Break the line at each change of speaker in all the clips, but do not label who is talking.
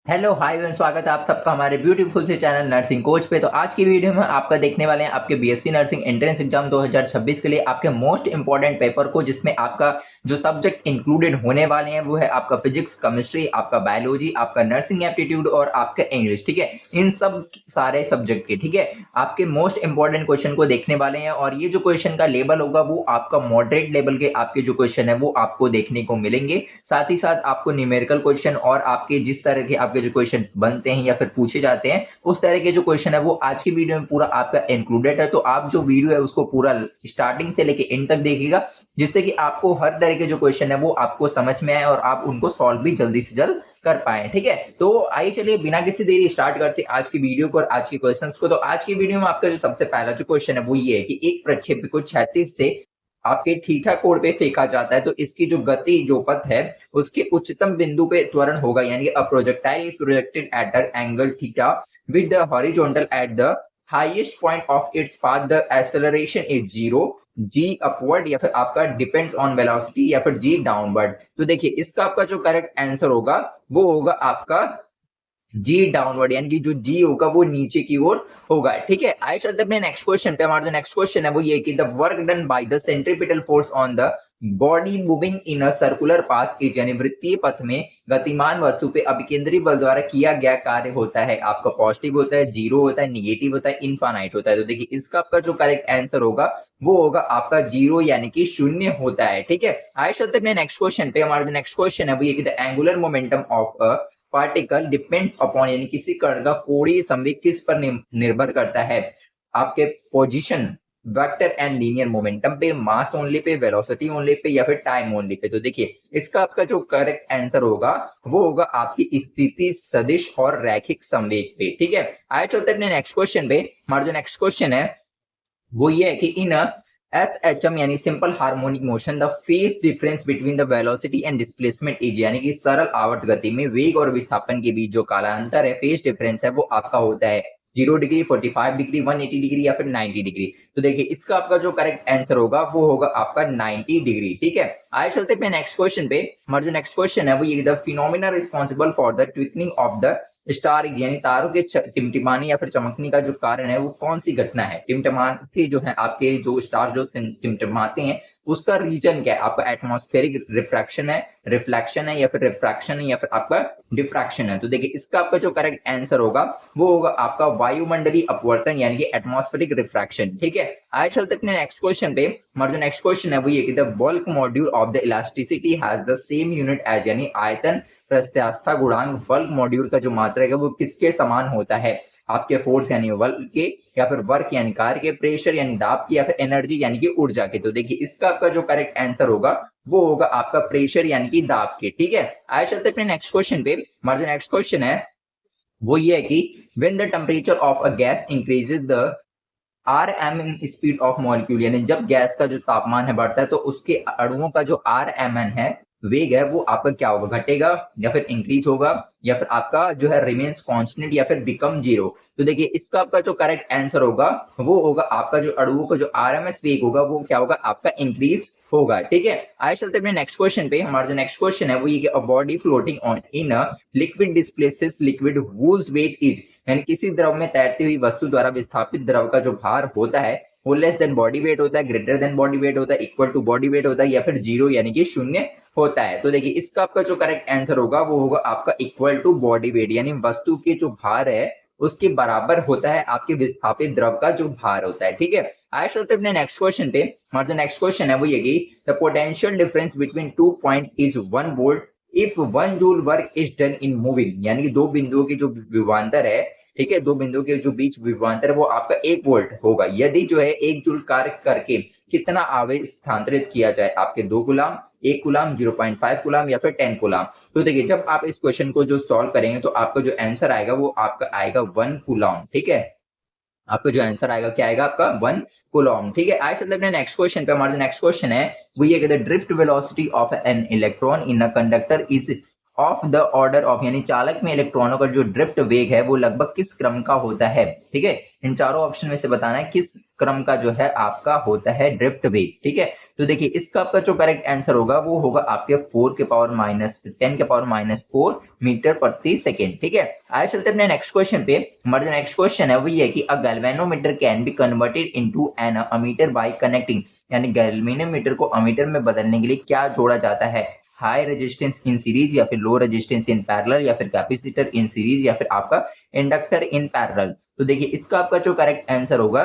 Hello hi everyone, स्वागत है आप सबका हमारे ब्यूटीफुल से चैनल नर्सिंग कोच पे। तो आज की वीडियो में आपका देखने वाले हैं आपके बीएससी नर्सिंग एंट्रेंस एग्जाम 2026 के लिए आपके मोस्ट इंपॉर्टेंट पेपर को, जिसमें आपका जो सब्जेक्ट इंक्लूडेड होने वाले हैं वो है आपका फिजिक्स, केमिस्ट्री, आपका बायोलॉजी, आपका नर्सिंग एप्टीट्यूड और आपका इंग्लिश। ठीक है, इन सब सारे सब्जेक्ट के ठीक है आपके मोस्ट इंपॉर्टेंट क्वेश्चन को देखने वाले हैं। और ये जो क्वेश्चन का लेवल होगा वो आपका मॉडरेट लेवल के आपके जो क्वेश्चन है वो आपको देखने को मिलेंगे। साथ ही साथ आपको न्यूमेरिकल क्वेश्चन और आपके जिस तरह के आपके जो क्वेश्चन बनते हैं या फिर पूछे जाते हैं उस तरह के जो क्वेश्चन है वो आज की वीडियो में पूरा आपका इंक्लूडेड है। तो आप जो वीडियो है उसको पूरा स्टार्टिंग से लेके एंड तक देखिएगा, जिससे कि आपको हर तरह के जो क्वेश्चन है वो आपको समझ में आए और आप उनको सॉल्व भी जल्दी से जल्द कर पाए। ठीक है, तो आइए चलिए बिना किसी देरी स्टार्ट करते हैं आज की वीडियो को और आज के क्वेश्चंस को। तो आज की वीडियो में आपका जो सबसे पहला जो क्वेश्चन है वो ये है कि एक प्रक्षेपी को 36 से आपके थीटा कोण पे फेंका जाता है, तो इसकी जो गति जो पथ है उसके उच्चतम बिंदु पे त्वरण होगा, यानी a projectile projected at the angle theta with the horizontal at the highest point of its path, the acceleration is 0, g upward या फिर आपका डिपेंड्स ऑन वेलोसिटी या फिर जी डाउनवर्ड। तो देखिए इसका आपका जो करेक्ट आंसर होगा वो होगा आपका जी डाउनवर्ड, यानी कि जो जी होगा वो नीचे की ओर होगा। ठीक है, आइए चलते अपने नेक्स्ट क्वेश्चन पे। हमारा जो नेक्स्ट क्वेश्चन है वो ये कि the work done by the centripetal force on the body moving in a circular path is, यानी वृत्तीय पथ में गतिमान वस्तु पे अभिकेंद्री बल द्वारा किया गया कार्य होता है आपका पॉजिटिव होता है, जीरो होता है, निगेटिव होता है, इनफाइनाइट होता है। तो देखिए इसका आपका जो करेक्ट आंसर होगा वो होगा आपका जीरो, यानी कि शून्य होता है। ठीक है, आइए चलते अपने नेक्स्ट क्वेश्चन पे। हमारा जो नेक्स्ट क्वेश्चन है वो ये कि the angular momentum of a particle depends upon, यानी किसी कण का कोणीय संवेग किस पर निर्भर करता है, आपके position, vector and linear momentum पे, मास only pay, velocity only pay या फिर टाइम ओनली पे। तो देखिए इसका आपका जो करेक्ट आंसर होगा वो होगा आपकी स्थिति सदिश और रैखिक संवेग पे। ठीक है, आइए चलते अपने नेक्स्ट क्वेश्चन पे। हमारा जो नेक्स्ट क्वेश्चन है वो ये है कि इन SHM यानी simple harmonic motion the phase difference between the velocity and displacement is, यानी कि सरल आवर्त गति में वेग और विस्थापन के बीच जो कालांतर है, फेज डिफरेंस है, वो आपका होता है 0 डिग्री, 45 डिग्री, 180 डिग्री या फिर 90 डिग्री। तो देखिए इसका आपका जो करेक्ट आंसर होगा वो होगा आपका 90 डिग्री। ठीक है, आइए चलते हैं नेक्स्ट क्वेश्चन पे। हमारा जो नेक्स्ट क्वेश्चन है वो ये the phenomena responsible for the twinkling of the star, यानी तारों के टिमटिमाने या फिर चमकने का जो कारण है वो कौन सी घटना है। टिमटिमाते जो है आपके जो स्टार जो टिमटिमाते हैं उसका रीजन क्या है, आपका एटमॉस्फेरिक रिफ्रैक्शन है, रिफ्लेक्शन है या फिर रिफ्रैक्शन है या फिर आपका डिफ्रैक्शन है। तो देखिए इसका आपका जो करेक्ट आंसर होगा वो होगा आपका वायुमंडलीय अपवर्तन, यानी कि एटमॉस्फेरिक रिफ्रैक्शन। ठीक है, आइए चलते हैं नेक्स्ट क्वेश्चन पे। हमारा जो नेक्स्ट क्वेश्चन है वो ये कि the bulk modulus of the elasticity has the same unit as, यानी आयतन प्रत्यास्थता गुणांक बल्क मॉड्यूल का जो मात्रक है वो किसके समान होता है, आपके फोर्स यानी बल के, या फिर वर्क यानी कार्य के, प्रेशर यानी दाब की, या फिर एनर्जी यानी कि ऊर्जा के। तो देखिए इसका आपका जो करेक्ट आंसर होगा वो होगा आपका प्रेशर यानी कि दाब के। ठीक है, आइए चलते अपने नेक्स्ट क्वेश्चन पे। हमारा जो नेक्स्ट क्वेश्चन है वो ये है कि when the temperature of a gas increases the RM in speed of molecule, यानी जब गैस का जो तापमान है बढ़ता है तो उसके अणुओं का जो RMN है, वेग है, वो आपका क्या होगा, घटेगा या फिर इंक्रीज होगा या फिर आपका जो है रिमेन्स कांस्टेंट या फिर बिकम जीरो। तो देखिए इसका आपका जो करेक्ट आंसर होगा वो होगा आपका जो अणुओं का जो RMS वेग होगा वो क्या होगा, आपका इंक्रीज होगा। ठीक है, आइए चलते हैं नेक्स्ट क्वेश्चन पे। हमारा जो नेक्स्ट क्वेश्चन है वो ये कि a body floating on in a liquid displaces liquid whose weight is, यानी किसी द्रव में तैरती हुई वस्तु द्वारा विस्थापित द्रव का जो भार होता है वो लेस देन बॉडी वेट होता है, ग्रेटर देन बॉडी वेट होता है, इक्वल टू बॉडी वेट होता है या फिर जीरो यानी कि शून्य होता है। तो देखिए इसका आपका जो करेक्ट आंसर होगा वो होगा आपका इक्वल टू बॉडी वेट, यानी वस्तु के जो भार है उसके बराबर होता है आपके विस्थापित द्रव का जो भार होता है। ठीक है, आइए चलते हैं अपने नेक्स्ट क्वेश्चन पे। हमारा जो नेक्स्ट क्वेश्चन है वो ये कि the potential difference between 2 point is 1 volt if 1 joule work is done in moving, यानी कि दो बिंदुओं की जो विभवांतर है, ठीक है, दो बिंदुओं के जो बीच विभवांतर है वो आपका 1 वोल्ट होगा यदि जो है 1 जूल कार्य करके कितना आवेश स्थानांतरित किया जाए, आपके 2 गुलाम, 1 गुलाम, 0.5 गुलाम या फिर 10 गुलाम। तो देखिए जब आप इस क्वेश्चन को जो सॉल्व करेंगे तो आपका जो आंसर आएगा वो आपका आएगा 1 कूलॉम। ठीक है, आपका जो आंसर आएगा क्या आएगा, आपका 1 कूलॉम। ठीक है, आइए चलते हैं नेक्स्ट क्वेश्चन पे। हमारा जो नेक्स्ट क्वेश्चन है वो ये कि the drift velocity of an electron in a conductor is of the order of, यानी चालक में इलेक्ट्रॉनों का जो ड्रिफ्ट वेग है वो लगभग किस क्रम का होता है। ठीक है, इन चारों ऑप्शन में से बताना है किस क्रम का जो है आपका होता है ड्रिफ्ट वेग। ठीक है, तो देखिए इसका आपका जो करेक्ट आंसर होगा वो होगा आपके 10 के पावर -4 मीटर प्रति सेकेंड। ठीक है, आगे चलते अपने नेक्स्ट क्वेश्चन पे। हमारा जो नेक्स्ट क्वेश्चन है वो ये है कि a galvanometer can be converted into an ammeter by connecting, यानी गैल्वेनोमीटर को अमीटर में बदलने के लिए क्या जोड़ा जाता है। हाई रेजिस्टेंस इन सीरीज, या फिर लो रेजिस्टेंस इन पैरेलल, या फिर कैपेसिटर इन सीरीज, या फिर आपका इंडक्टर इन पैरेलल। तो देखिए इसका आपका जो करेक्ट आंसर होगा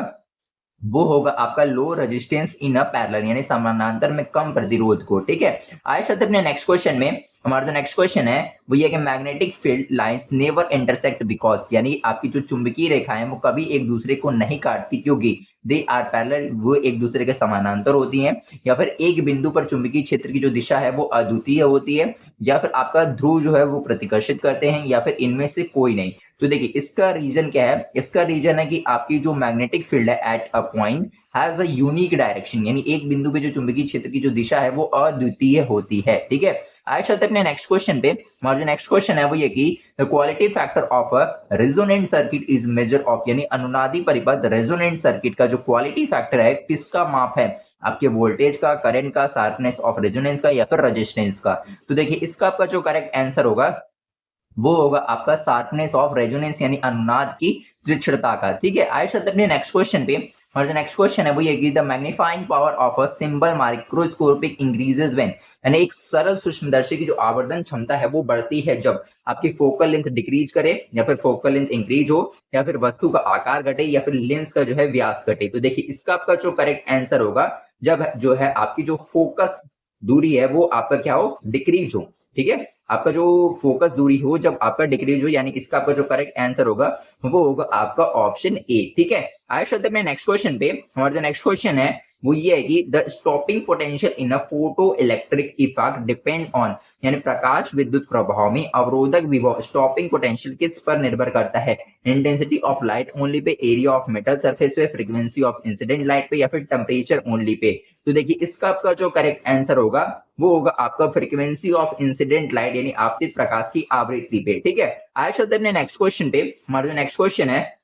वो होगा आपका low resistance in a parallel, यानी समानांतर में कम प्रतिरोध को। ठीक है, आइए चलते अपने नेक्स्ट क्वेश्चन में। हमारा जो नेक्स्ट क्वेश्चन है वो ये कि magnetic field lines never intersect because, यानी आपकी जो चुंबकीय रेखाएं वो कभी एक दूसरे को नहीं काटती क्योंकि दे आर पैरेलल, वो एक दूसरे के समानांतर होती हैं, या फिर एक बिंदु पर चुंबकीय क्षेत्र की जो दिशा है वो अद्वितीय होती है, या फिर आपका ध्रुव जो है वो प्रतिकर्षित करते हैं, या फिर इनमें से कोई नहीं। तो देखिए इसका रीजन क्या है, इसका रीजन है कि आपकी जो मैग्नेटिक फील्ड है at a point has a unique direction, यानी एक बिंदु पे जो चुंबकीय क्षेत्र की जो दिशा है वो अद्वितीय होती है। ठीक है, आइए चलते अपने नेक्स्ट क्वेश्चन पे। हमारा जो नेक्स्ट क्वेश्चन है वो ये कि the quality factor of a resonant circuit is measure of, यानी अनुनादी परिपथ रेजोनेंट सर्किट का जो क्वालिटी फैक्टर है किसका माप है, आपके वोल्टेज का, करंट का, शार्पनेस ऑफ रेजोनेंस का, या फिर रेजिस्टेंस का। तो देखिए इसका आपका जो करेक्ट आंसर होगा वो होगा आपका शार्पनेस ऑफ रेजोनेंस, यानी अनुनाद की तीक्ष्णता का। ठीक है, आइए चलते अपने नेक्स्ट क्वेश्चन पे। हमारा जो नेक्स्ट क्वेश्चन है वो ये कि the magnifying power of a symbol microscopic increases when, यानी एक सरल सूक्ष्मदर्शी की जो आवर्धन क्षमता है वो बढ़ती है जब आपकी फोकल लेंथ डिक्रीज करे, या फिर फोकल लेंथ इंक्रीज हो, या फिर वस्तु का आकार घटे, या फिर लेंस का जो है व्यास घटे। तो देखिए इसका आपका जो करेक्ट आंसर होगा जब जो है आपकी जो फोकस दूरी है वो आपका क्या हो, डिक्रीज हो। ठीक है, आपका जो फोकस दूरी हो जब आपका डिक्रीज हो, यानी इसका आपका जो करेक्ट आंसर होगा वो होगा आपका ऑप्शन ए। ठीक है, आइए चलते हैं नेक्स्ट क्वेश्चन पे। हमारा जो नेक्स्ट क्वेश्चन है वो ये है कि the stopping potential in a photo electric effect depend on, यानी प्रकाश विद्युत प्रभाव में अवरोधक विभव स्टॉपिंग पोटेंशियल किस पर निर्भर करता है। Intensity of light only pay, area of metal surface पे, फ्रीक्वेंसी ऑफ इंसिडेंट लाइट पे, या फिर टेम्परेचर ओनली पे। तो देखिए इसका आपका जो करेक्ट आंसर होगा वो होगा आपका फ्रीक्वेंसी ऑफ इंसिडेंट लाइट, यानी आपतित प्रकाश की आवृत्ति पे। ठीक है, आइए चलते हैं नेक्स्ट क्वेश्चन पे। हमारा जो नेक्स्ट क्वेश्चन है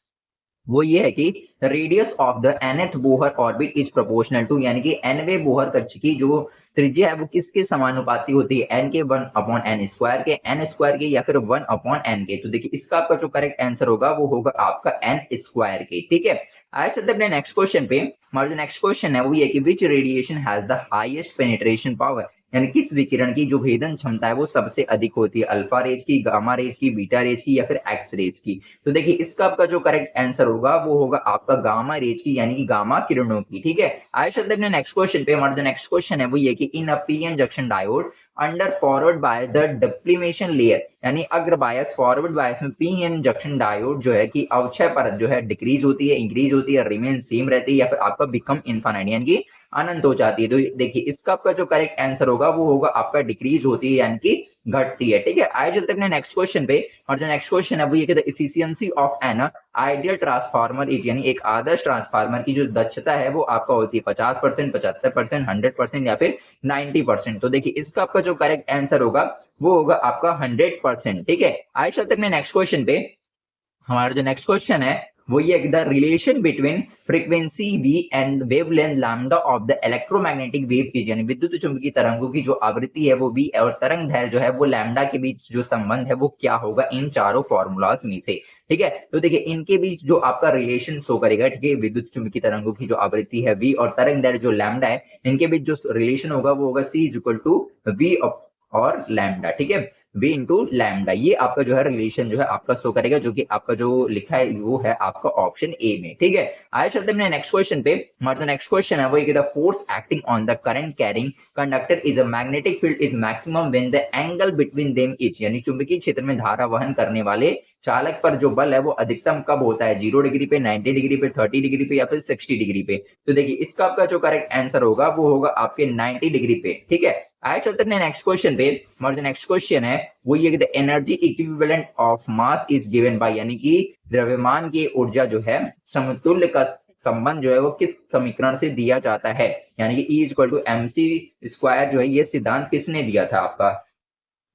वो ये है कि radius of the nth Bohr orbit is proportional to, यानी कि nवें बोहर कक्ष की जो त्रिज्या है वो किसके समानुपाती होती है, n के 1/n स्क्वायर के, n स्क्वायर के, या फिर 1/n के। तो देखिए इसका आपका जो करेक्ट आंसर होगा वो होगा आपका n स्क्वायर के। ठीक है, आइए चलते अपने नेक्स्ट क्वेश्चन पे। हमारा जो नेक्स्ट क्वेश्चन है वो ये कि which radiation has the highest penetration power, यानी किस विकिरण की जो भेदन क्षमता है वो सबसे अधिक होती है, अल्फा रेज की, गामा रेज की, बीटा रेज की, या फिर एक्स रेज की। तो देखिए इसका आपका जो करेक्ट आंसर होगा वो होगा आपका गामा रेज की, यानी कि गामा किरणों की। ठीक है, आइए चलते हैं नेक्स्ट क्वेश्चन पे। हमारा जो नेक्स्ट क्वेश्चन है वो ये कि in a PN junction diode under forward bias the depletion layer, यानी अग्र बायस फॉरवर्ड बायस में पीएन जंक्शन डायोड जो है कि अवक्षय परत जो है डिक्रीज होती है, इंक्रीज होती है, रिमेन सेम रहती है, या फिर आपका बिकम इनफाइनाइट, यानी कि अनंत हो जाती है। तो देखिए इसका आपका जो करेक्ट आंसर होगा वो होगा आपका डिक्रीज होती है, यानी कि घटती है। ठीक है, आइए चलते हैं नेक्स्ट क्वेश्चन पे। और जो नेक्स्ट क्वेश्चन है वो ये कि the efficiency of an ideal transformer is, यानी एक आदर्श ट्रांसफार्मर की जो दक्षता है वो आपका होती है 50%, 75%, 100%, या फिर 90%। तो देखिए इसका आपका जो करेक्ट आंसर होगा वो होगा आपका 100%। ठीक है, आइए चलते हैं नेक्स्ट क्वेश्चन पे। हमारा जो नेक्स्ट क्वेश्चन है वो ये the relation between frequency v and wavelength lambda of the electromagnetic wave is, यानी विद्युत चुंबकीय तरंगों की जो आवृत्ति है वो v और तरंग दैर्ध्य जो है वो लैम्डा के बीच जो संबंध है वो क्या होगा इन चारों फॉर्मूलाज में से। ठीक है, तो देखिए इनके बीच जो आपका रिलेशन शो करेगा, ठीक है, विद्युत चुंबकीय तरंगों की जो आवृत्ति है v और तरंग दैर्ध्य जो लैम्डा है, इनके बीच जो रिलेशन होगा वो होगा c is equal to v और लैम्डा। ठीक है, v इंटू लैम्डा, ये आपका जो है रिलेशन जो है आपका शो करेगा, जो कि आपका जो लिखा है वो है आपका ऑप्शन ए में। ठीक है, आइए चलते हैं नेक्स्ट क्वेश्चन पे। हमारा नेक्स्ट क्वेश्चन है वो ये the force acting on the current carrying conductor is a magnetic field is maximum when the angle between them is, यानी चुंबकीय क्षेत्र में धारा वहन करने वाले चालक पर जो बल है वो अधिकतम कब होता है, 0 डिग्री पे, 90 डिग्री पे, 30 डिग्री पे, या फिर 60 डिग्री पे। तो देखिए इसका आपका जो करेक्ट आंसर होगा वो होगा आपके 90 डिग्री पे। ठीक है, आइए चलते हैं नेक्स्ट क्वेश्चन पे। हमारा जो नेक्स्ट क्वेश्चन है वो ये कि the energy equivalent of mass is given by, यानी कि द्रव्यमान की ऊर्जा जो है समतुल्य का संबंध जो है वो किस समीकरण से दिया जाता है, यानी कि E equal to mc square जो है ये सिद्धांत किसने दिया था आपका,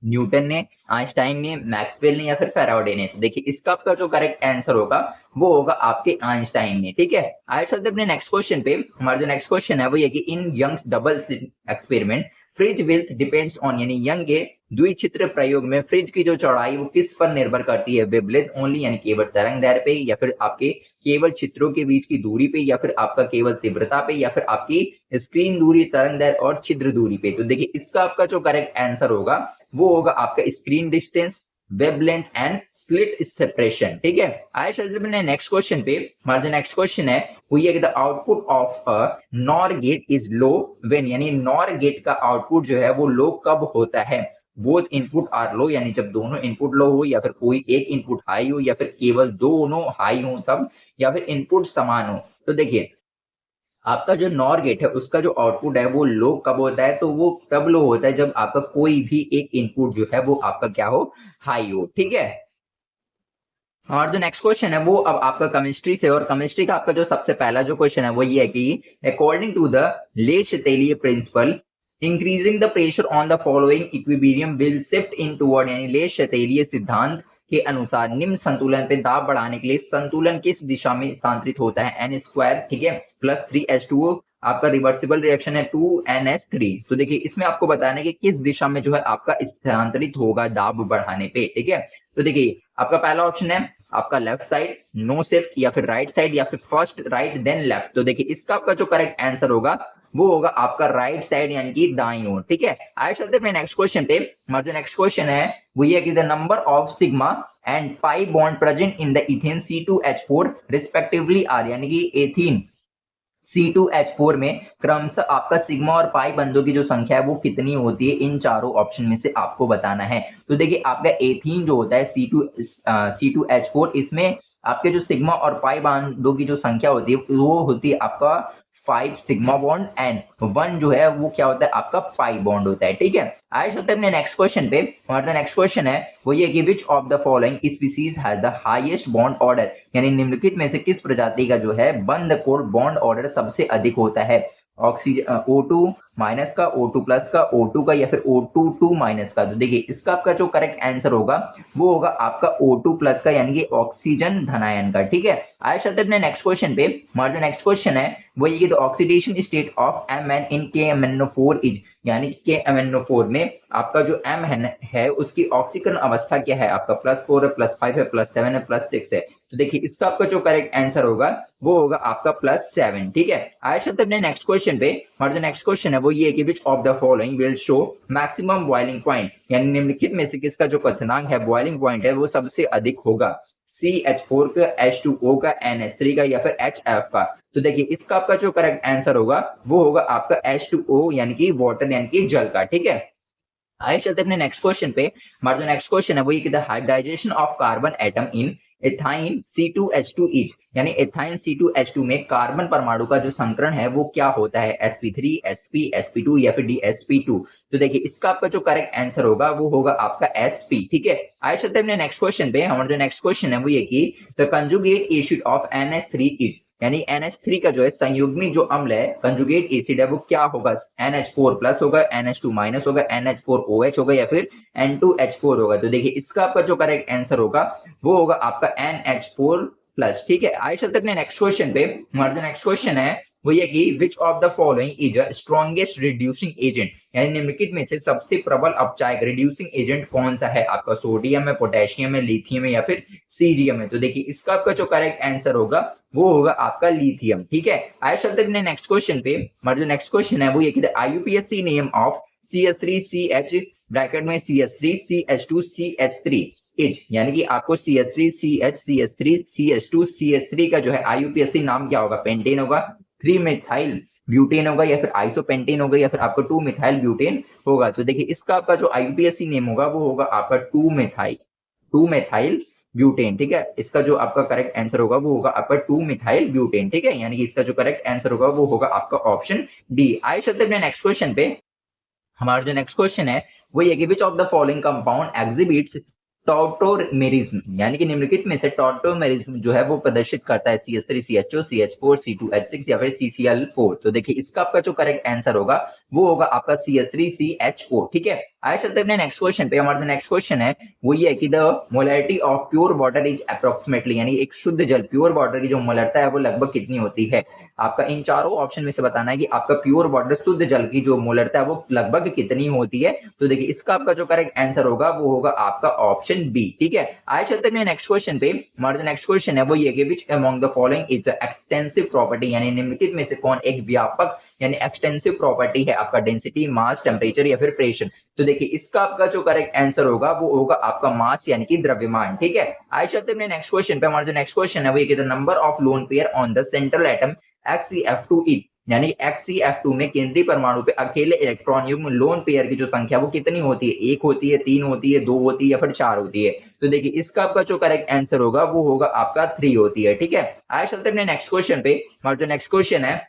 न्यूटन ने, आइंस्टाइन ने, मैक्सवेल ने या फिर फैराडे ने? तो देखिए इसका आपका जो करेक्ट आंसर होगा वो होगा आपके आइंस्टाइन ने। ठीक है, आइए चलते अपने नेक्स्ट क्वेश्चन पे। हमारा जो नेक्स्ट क्वेश्चन है वो ये कि in Young's double slit experiment fringe width depends on, यानी यंग के द्विचित्र प्रयोग में फ्रिज की जो चौड़ाई वो किस पर निर्भर करती है? वेवलेंथ ओनली, यानी केवल तरंग दैर्ध्य पे, या फिर आपके केवल चित्रों के बीच की दूरी पे, या फिर आपका केवल तीव्रता पे, या फिर आपकी स्क्रीन दूरी, तरंग दैर्ध्य और छिद्र दूरी पे? तो देखिए इसका आपका जो करेक्ट आंसर होगा वो होगा आपका screen distance, wavelength and slit separation. ठीक है, आइए चलते हैं नेक्स्ट क्वेश्चन पे। हमारा जो नेक्स्ट क्वेश्चन है वो ये कि the output of a NOR gate is low when, यानी नॉर गेट का आउटपुट जो है वो लो कब होता है? बोथ इनपुट आर लो, यानी जब दोनों इनपुट लो हो, या फिर कोई एक इनपुट हाई हो, या फिर केवल दोनों हाई हो तब, या फिर इनपुट समान हो। तो देखिए आपका जो नॉर गेट है उसका जो आउटपुट है वो लो कब होता है? तो वो तब लो होता है जब आपका कोई भी एक इनपुट जो है वो आपका क्या हो? हाई हो। ठीक है, और जो नेक्स्ट क्वेश्चन है वो अब आपका केमिस्ट्री से, और केमिस्ट्री का आपका जो सबसे पहला जो क्वेश्चन है वो ये है कि according to the Le Chatelier principle increasing the pressure on the following equilibrium will shift in toward, यानी ले शतेलियर सिद्धांत के अनुसार निम्न संतुलन पे दाब बढ़ाने के लिए संतुलन किस दिशा में स्थानांतरित होता है? एन स्क्वायर, ठीक है, प्लस 3H2O, आपका रिवर्सिबल रिएक्शन है 2NH3। तो देखिए इसमें आपको बताना है कि किस दिशा में जो है आपका स्थानांतरित होगा दाब बढ़ाने पे। ठीक है, तो देखिए आपका पहला ऑप्शन है आपका लेफ्ट साइड, नो शिफ्ट, या फिर राइट साइड, या फिर फर्स्ट राइट देन लेफ्ट। तो देखिए इसका आपका जो करेक्ट आंसर होगा वो होगा आपका राइट साइड, यानी कि दाईं ओर। ठीक है, आइए चलते हैं नेक्स्ट क्वेश्चन पे। हमारा जो नेक्स्ट क्वेश्चन है वो ये कि the number of sigma and pi bond present in the ethene C2H4 respectively are, यानी कि एथीन C2H4 में क्रमशः आपका सिग्मा और पाई बंधों की जो संख्या है वो कितनी होती है? इन चारों ऑप्शन में से आपको बताना है। तो देखिए आपका एथीन जो होता है C2H4, इसमें आपके जो सिग्मा और पाई बंधों की जो संख्या होती है वो होती है आपका 5 सिग्मा बॉन्ड एंड 1 जो है वो क्या होता है? आपका पाई बॉन्ड होता है। ठीक है, आइए चलते हैं अपने नेक्स्ट क्वेश्चन पे। हमारा नेक्स्ट क्वेश्चन है वो ये कि which of the following species has the highest bond order, यानी निम्नलिखित में से किस प्रजाति का जो है बंध कोण बॉन्ड ऑर्डर सबसे अधिक होता है? ऑक्सीजन O2 माइनस का, O2 प्लस का, O2 का, या फिर O2 2 माइनस का? तो देखिए इसका आपका जो करेक्ट आंसर होगा वो होगा आपका O2 प्लस का, यानी कि ऑक्सीजन धनायन का। ठीक है, आइए चलते हैं अपने नेक्स्ट क्वेश्चन पे। हमारा जो नेक्स्ट क्वेश्चन है वो ये the oxidation state of Mn in KMnO4 is, यानी KMnO4 में आपका जो M है उसकी ऑक्सीकरण अवस्था क्या है? आपका +4 है, +5 है, +7 है, +6 है? तो देखिए इसका आपका जो करेक्ट आंसर होगा वो होगा आपका +7। ठीक है, आइए चलते हैं नेक्स्ट क्वेश्चन पे। हमारा जो नेक्स्ट क्वेश्चन है वो ये है कि which of the following will show maximum boiling point, यानी निम्नलिखित में से किसका जो क्वथनांक है बॉइलिंग पॉइंट है वो सबसे अधिक होगा? CH4 का, H2O का, NH3 का, या फिर HF का? तो देखिए इसका आपका जो करेक्ट आंसर होगा वो होगा आपका H2O, यानी कि वाटर, यानी कि जल का। ठीक है, आइए चलते हैं अपने नेक्स्ट क्वेश्चन पे। हमारा जो नेक्स्ट क्वेश्चन है वो ये कि the hybridization of carbon atom in ethyne C2H2 is, यानी एथाइन C2H2 में कार्बन परमाणु का जो संकरण है वो क्या होता है? sp3, sp, sp2, या फिर dsp2? तो देखिए इसका आपका जो करेक्ट आंसर होगा वो होगा आपका sp। ठीक है, आइए चलते हैं अपने नेक्स्ट क्वेश्चन पे। हमारा जो नेक्स्ट क्वेश्चन है वो ये कि the conjugate acid of NH3 is, यानी NH3 का जो है संयुग्मी जो अम्ल है, कंजुगेट एसिड है, वो क्या होगा? NH4 प्लस होगा, NH2 माइनस होगा, NH4OH होगा, या फिर N2H4 होगा? तो देखिए इसका आपका जो करेक्ट आंसर होगा वो होगा आपका NH4 प्लस। ठीक है, आइए चलते हैं नेक्स्ट क्वेश्चन पे। हमारा जो नेक्स्ट क्वेश्चन है वो ये कि which of the following is a strongest reducing agent, यानी निम्नलिखित में से सबसे प्रबल अपचायक रिड्यूसिंग एजेंट कौन सा है? आपका सोडियम है, पोटेशियम है, लिथियम है, या फिर सीजियम है? तो देखिए इसका आपका जो करेक्ट आंसर होगा वो होगा आपका लिथियम। ठीक है, आइए चलते हैं नेक्स्ट क्वेश्चन पे। हमारा जो नेक्स्ट क्वेश्चन है वो ये कि the IUPAC name of CH3CH bracket में CH3CH2CH3 इज, यानी कि आपको CH3CH CH3CH2CH3 का जो है IUPAC नाम क्या होगा? पेंटेन होगा, 3 मिथाइल ब्यूटेन होगा, या फिर आइसोपेंटेन होगा, या फिर आपका 2 मिथाइल ब्यूटेन होगा? तो देखिए इसका आपका जो IUPAC नेम होगा वो होगा आपका 2 मिथाइल ब्यूटेन। ठीक है, इसका जो आपका करेक्ट आंसर होगा वो होगा आपका 2 मिथाइल ब्यूटेन। ठीक है, यानी कि इसका जो करेक्ट आंसर होगा वो होगा आपका ऑप्शन डी। आइए चलते हैं नेक्स्ट क्वेश्चन पे। हमारा जो नेक्स्ट क्वेश्चन है वो ये कि which of the following compound exhibits tautomerism, यानी कि निम्नलिखित में से टॉटोमेरिज्म जो है वो प्रदर्शित करता है CH3, CHO, CH4, C2, H6 या फिर CCl4। तो देखिए इसका आपका जो करेक्ट आंसर होगा वो होगा आपका CH3, CHO। ठीक है, आइए चलते हैं नेक्स्ट क्वेश्चन पे। हमारा जो नेक्स्ट क्वेश्चन है वो ये है कि the molarity of pure water is approximately, यानी एक शुद्ध जल, प्योर वाटर की जो मोलरता है वो लगभग कितनी होती है। आपका इन चारों ऑप्शन में से बताना है कि आपका प्योर वाटर, शुद्ध जल की जो मोलरता है वो लगभग कितनी होती है। तो देखिए इसका आपका जो करेक्ट आंसर होगा वो होगा आपका ऑप्शन बी। ठीक है, आइए चलते हैं नेक्स्ट क्वेश्चन पे। हमारा जो नेक्स्ट क्वेश्चन है वो ये कि which among the following is extensive property, यानी निम्नलिखित में से कौन एक व्यापक यानी एक्सटेंसिव प्रॉपर्टी है आपका डेंसिटी, मास, टेम्परेचर या फिर प्रेशर। तो देखिए इसका आपका जो करेक्ट आंसर होगा वो होगा आपका मास यानी कि द्रव्यमान। ठीक है, आइए चलते हैं नेक्स्ट क्वेश्चन पे। हमारा जो नेक्स्ट क्वेश्चन है वो ये कि the number of lone pair on the central atom XeF2e, यानी XeF2 में केंद्रीय परमाणु पे अकेले इलेक्ट्रॉन युग्म लोन पेयर की जो संख्या वो कितनी होती है। एक होती है, तीन होती है, दो होती है या फिर चार होती है। तो देखिए इसका आपका जो करेक्ट आंसर होगा वो होगा आपका 3 होती है। ठीक है, आइए चलते हैं नेक्स्ट क्वेश्चन पे। हमारा जो नेक्स्ट क्वेश्चन है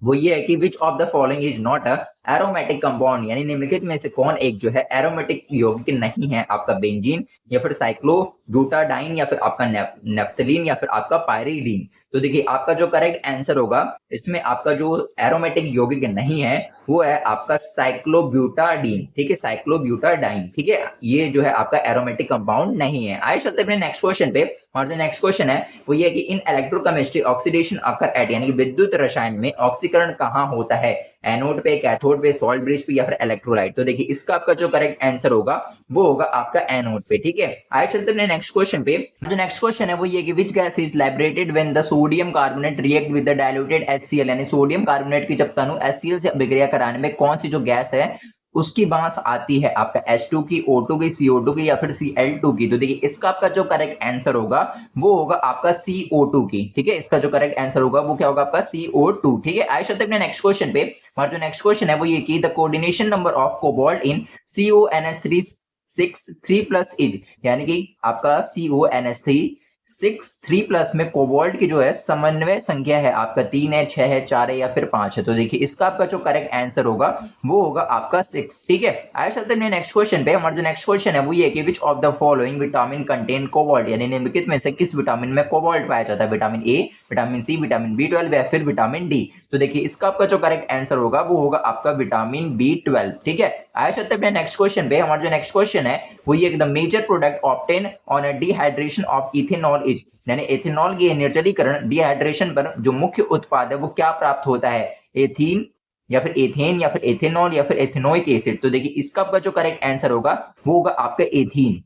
वो ये है कि which of the following is not a aromatic compound, यानी निम्नलिखित में से कौन एक जो है एरोमेटिक यौगिक नहीं है। आपका बेंजीन या फिर साइक्लोब्यूटाडाइन या फिर आपका नेफ्थलीन या फिर आपका पायरीडीन। तो देखिए आपका जो करेक्ट आंसर होगा इसमें आपका जो एरोमेटिक यौगिक नहीं है वो है आपका साइक्लोब्यूटाडीन। ठीक है, साइक्लोब्यूटाडाइन। ठीक है, ये जो है आपका एरोमेटिक कंपाउंड नहीं है। आइए चलते हैं नेक्स्ट क्वेश्चन पे। और जो नेक्स्ट क्वेश्चन है वो ये है कि इन इलेक्ट्रोकेमिस्ट्री ऑक्सीडेशन अकर एट, यानी कि विद्युत रसायन में ऑक्सीकरण कहाँ होता है। एनोड पे, कैथोड पे, सॉल्ट ब्रिज पे या फिर इलेक्ट्रोलाइट। तो देखिए इसका आपका जो करेक्ट आंसर होगा वो होगा आपका एनोड पे। ठीक है, आइए चलते हैं नेक्स्ट क्वेश्चन पे। जो नेक्स्ट क्वेश्चन है वो ये कि which gas is liberated when the sodium carbonate react with the diluted HCl, यानी सोडियम कार्बोनेट की जब तनु HCl से अभिक्रिया कराने में कौन सी जो गैस है उसकी बांस आती है। आपका H2 की, O2 की, CO2 की या फिर Cl2 की। तो देखिए इसका आपका जो करेक्ट आंसर होगा वो होगा आपका CO2 की। ठीक है, इसका जो करेक्ट आंसर होगा वो क्या होगा आपका CO2। ठीक है, आइए चलते हैं नेक्स्ट क्वेश्चन पे। हमारा जो नेक्स्ट क्वेश्चन है वो ये कि the coordination number of cobalt in CONH3 6 3+ is, यानी कि आपका CONH3 6 3+ में कोबाल्ट की जो है समन्वय संख्या है आपका 3 है, 6 है, 4 है या फिर 5 है। तो देखिए इसका आपका जो करेक्ट आंसर होगा वो होगा आपका 6। ठीक है, आइए चलते हैं नेक्स्ट क्वेश्चन पे। हमारा जो नेक्स्ट क्वेश्चन है वो ये कि which of the following vitamin contain cobalt, यानी निम्नलिखित में से किस विटामिन में कोबाल्ट पाया जाता है। Vitamin A, vitamin C, vitamin B12 या फिर विटामिन डी। तो देखिए इसका आपका जो करेक्ट आंसर होगा वो होगा आपका विटामिन B12। ठीक है, आइए चलते हैं नेक्स्ट क्वेश्चन पे। हमारा जो नेक्स्ट क्वेश्चन है वो ये the major product obtain on a dehydration of ethanol is, यानी एथेनॉल की निर्जलीकरण डिहाइड्रेशन पर जो मुख्य उत्पाद है वो क्या प्राप्त होता है। एथीन या फिर एथेन या फिर एथेनॉल या फिर एथेनोइक एसिड। तो देखिए इसका आपका जो करेक्ट आंसर होगा वो होगा आपका एथीन।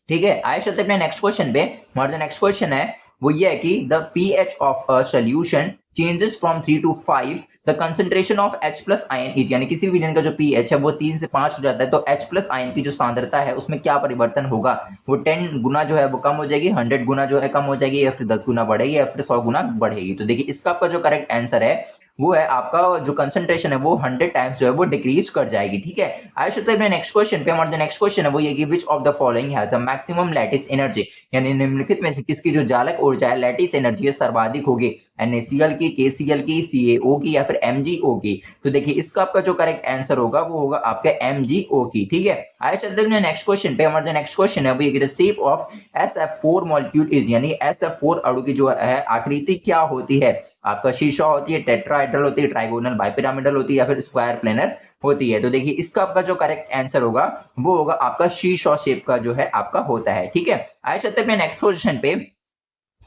ठीक है, आइए चलते हैं नेक्स्ट क्वेश्चन पे। हमारा जो नेक्स्ट क्वेश्चन है वो ये है कि the pH of a solution changes from 3 to 5, the concentration of H+ ion is, यानी किसी विलयन का जो pH है वो 3 से 5 हो जाता है तो H+ आयन की जो सांद्रता है उसमें क्या परिवर्तन होगा। वो 10 गुना जो है वो कम हो जाएगी, 100 गुना जो है कम हो जाएगी या फिर 10 गुना बढ़ेगी या फिर 100 गुना बढ़ेगी। तो देखिए इसका आपका जो करेक्ट आंसर है वो है आपका जो कंसंट्रेशन है वो 100 टाइम्स जो है वो डिक्रीज कर जाएगी। ठीक है, आइए चलते हैं नेक्स्ट क्वेश्चन पे। हमारा जो नेक्स्ट क्वेश्चन है वो ये कि which of the following has a maximum lattice energy, यानी निम्नलिखित में से किसकी जो जालक ऊर्जा है, लैटिस एनर्जी है, सर्वाधिक होगी। NaCl की, KCl की, CaO की या फिर MgO की। तो देखिए इसका आपका जो करेक्ट आंसर होगा वो होगा आपका MgO की। ठीक है, आइए चलते हैं नेक्स्ट क्वेश्चन पे। हमारा जो नेक्स्ट क्वेश्चन है वो ये कि the shape of SF4 molecule is, यानी SF4 अणु की जो है आकृति क्या होती है। आपका शीशा होती है, टेट्राहेड्रल होती है, ट्राइगोनल बाइपिरामिडल होती है या फिर स्क्वायर प्लेनर होती है। तो देखिए इसका आपका जो करेक्ट आंसर होगा वो होगा आपका शीशा शेप का जो है आपका होता है। ठीक है, आइए चलते हैं नेक्स्ट क्वेश्चन पे।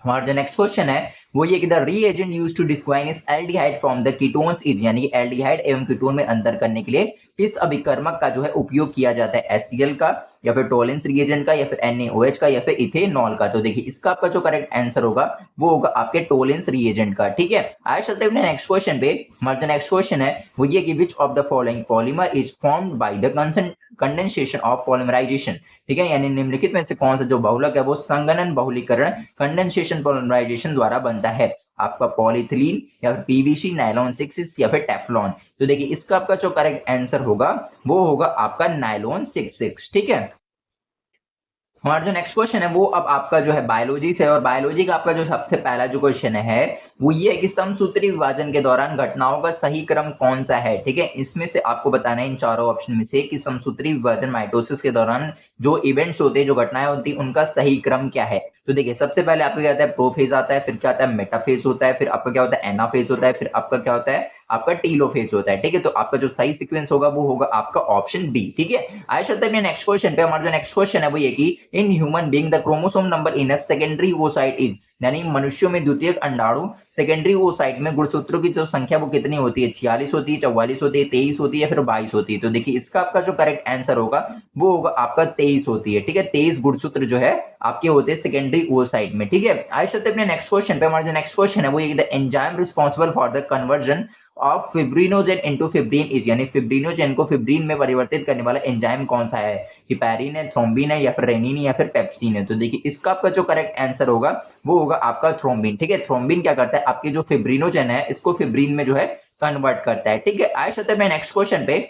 हमारा जो नेक्स्ट क्वेश्चन है वो ये कि the reagent used to distinguish aldehyde from the ketones is, यानी कि एल्डिहाइड एवं कीटोन में अंतर करने के लिए किस अभिकर्मक का जो है उपयोग किया जाता है। HCl का या फिर टोलेंस रिएजेंट का या फिर NaOH का या फिर इथेनॉल का। तो देखिए इसका आपका जो करेक्ट आंसर होगा वो होगा आपके टोलेंस रिएजेंट का। ठीक है, आइए चलते हैं नेक्स्ट क्वेश्चन पे। हमारा जो नेक्स्ट क्वेश्चन है वो ये कि which of the following polymer is formed by the condensation of polymerization. ठीक है, यानी निम्नलिखित में से कौन सा जो बहुलक है वो संघनन बहुलीकरण कंडेंसेशन पॉलीमराइजेशन द्वारा बनता है। आपका पॉलीथिलीन या फिर PVC, नायलॉन 6 या फिर टेफ्लॉन। तो देखिए इसका आपका जो करेक्ट आंसर होगा वो होगा आपका नायलॉन 6। ठीक है, हमारा जो नेक्स्ट क्वेश्चन है वो अब आपका जो है बायोलॉजी से, और बायोलॉजी का आपका जो सबसे पहला जो क्वेश्चन है वो ये है कि समसूत्री विभाजन के दौरान घटनाओं का सही क्रम कौन सा है। ठीक है, इसमें से आपको बताना है इन चारों ऑप्शन में से कि समसूत्री विभाजन माइटोसिस के दौरान जो इवेंट्स होते हैं, जो घटनाएं होती हैं, उनका सही क्रम क्या है। तो देखिए सबसे पहले आपका क्या आता है, प्रोफेज आता है, फिर क्या आता है, मेटाफेज होता है, फिर आपका क्या होता है, एनाफेज होता है, फिर आपका क्या होता है, आपका टीलोफेज होता है। ठीक है, तो आपका जो सही सीक्वेंस होगा वो होगा आपका ऑप्शन डी। ठीक है, आइए चलते हैं नेक्स्ट क्वेश्चन पे। हमारा जो नेक्स्ट क्वेश्चन है वो ये कि in human being the chromosome number in a secondary oocyte is, यानी मनुष्यों में द्वितीयक अंडाणु सेकेंडरी ओसाइट में गुणसूत्रों की जो संख्या वो कितनी होती है, 46 होती है, 44 होती है, 23 होती है या फिर 22 होती है। तो देखिए इसका आपका जो करेक्ट आंसर होगा वो होगा आपका 23 होती है। ठीक है, 23 गुणसूत्र जो है आपके होते हैं सेकेंडरी ओसाइट में। ठीक है, आइए चलते हैं नेक्स्ट क्वेश्चन पे। हमारा जो नेक्स्ट क्वेश्चन है वो ये the enzyme responsible for the conversion of fibrinogen into fibrin is, यानी फिब्रिनोजेन को फिब्रिन में परिवर्तित करने वाला एंजाइम कौन सा है। हिपैरिन है, थ्रोम्बिन है, या फिर रेनिन या फिर पेप्सिन है। तो देखिए इसका आपका जो करेक्ट आंसर होगा वो होगा आपका थ्रोम्बिन। ठीक है, थ्रोम्बिन क्या करता है, आपके जो फिब्रिनोजेन है इसको फिब्रिन में जो है कन्वर्ट करता है। ठीक है, आइए चलते हैं नेक्स्ट क्वेश्चन पे।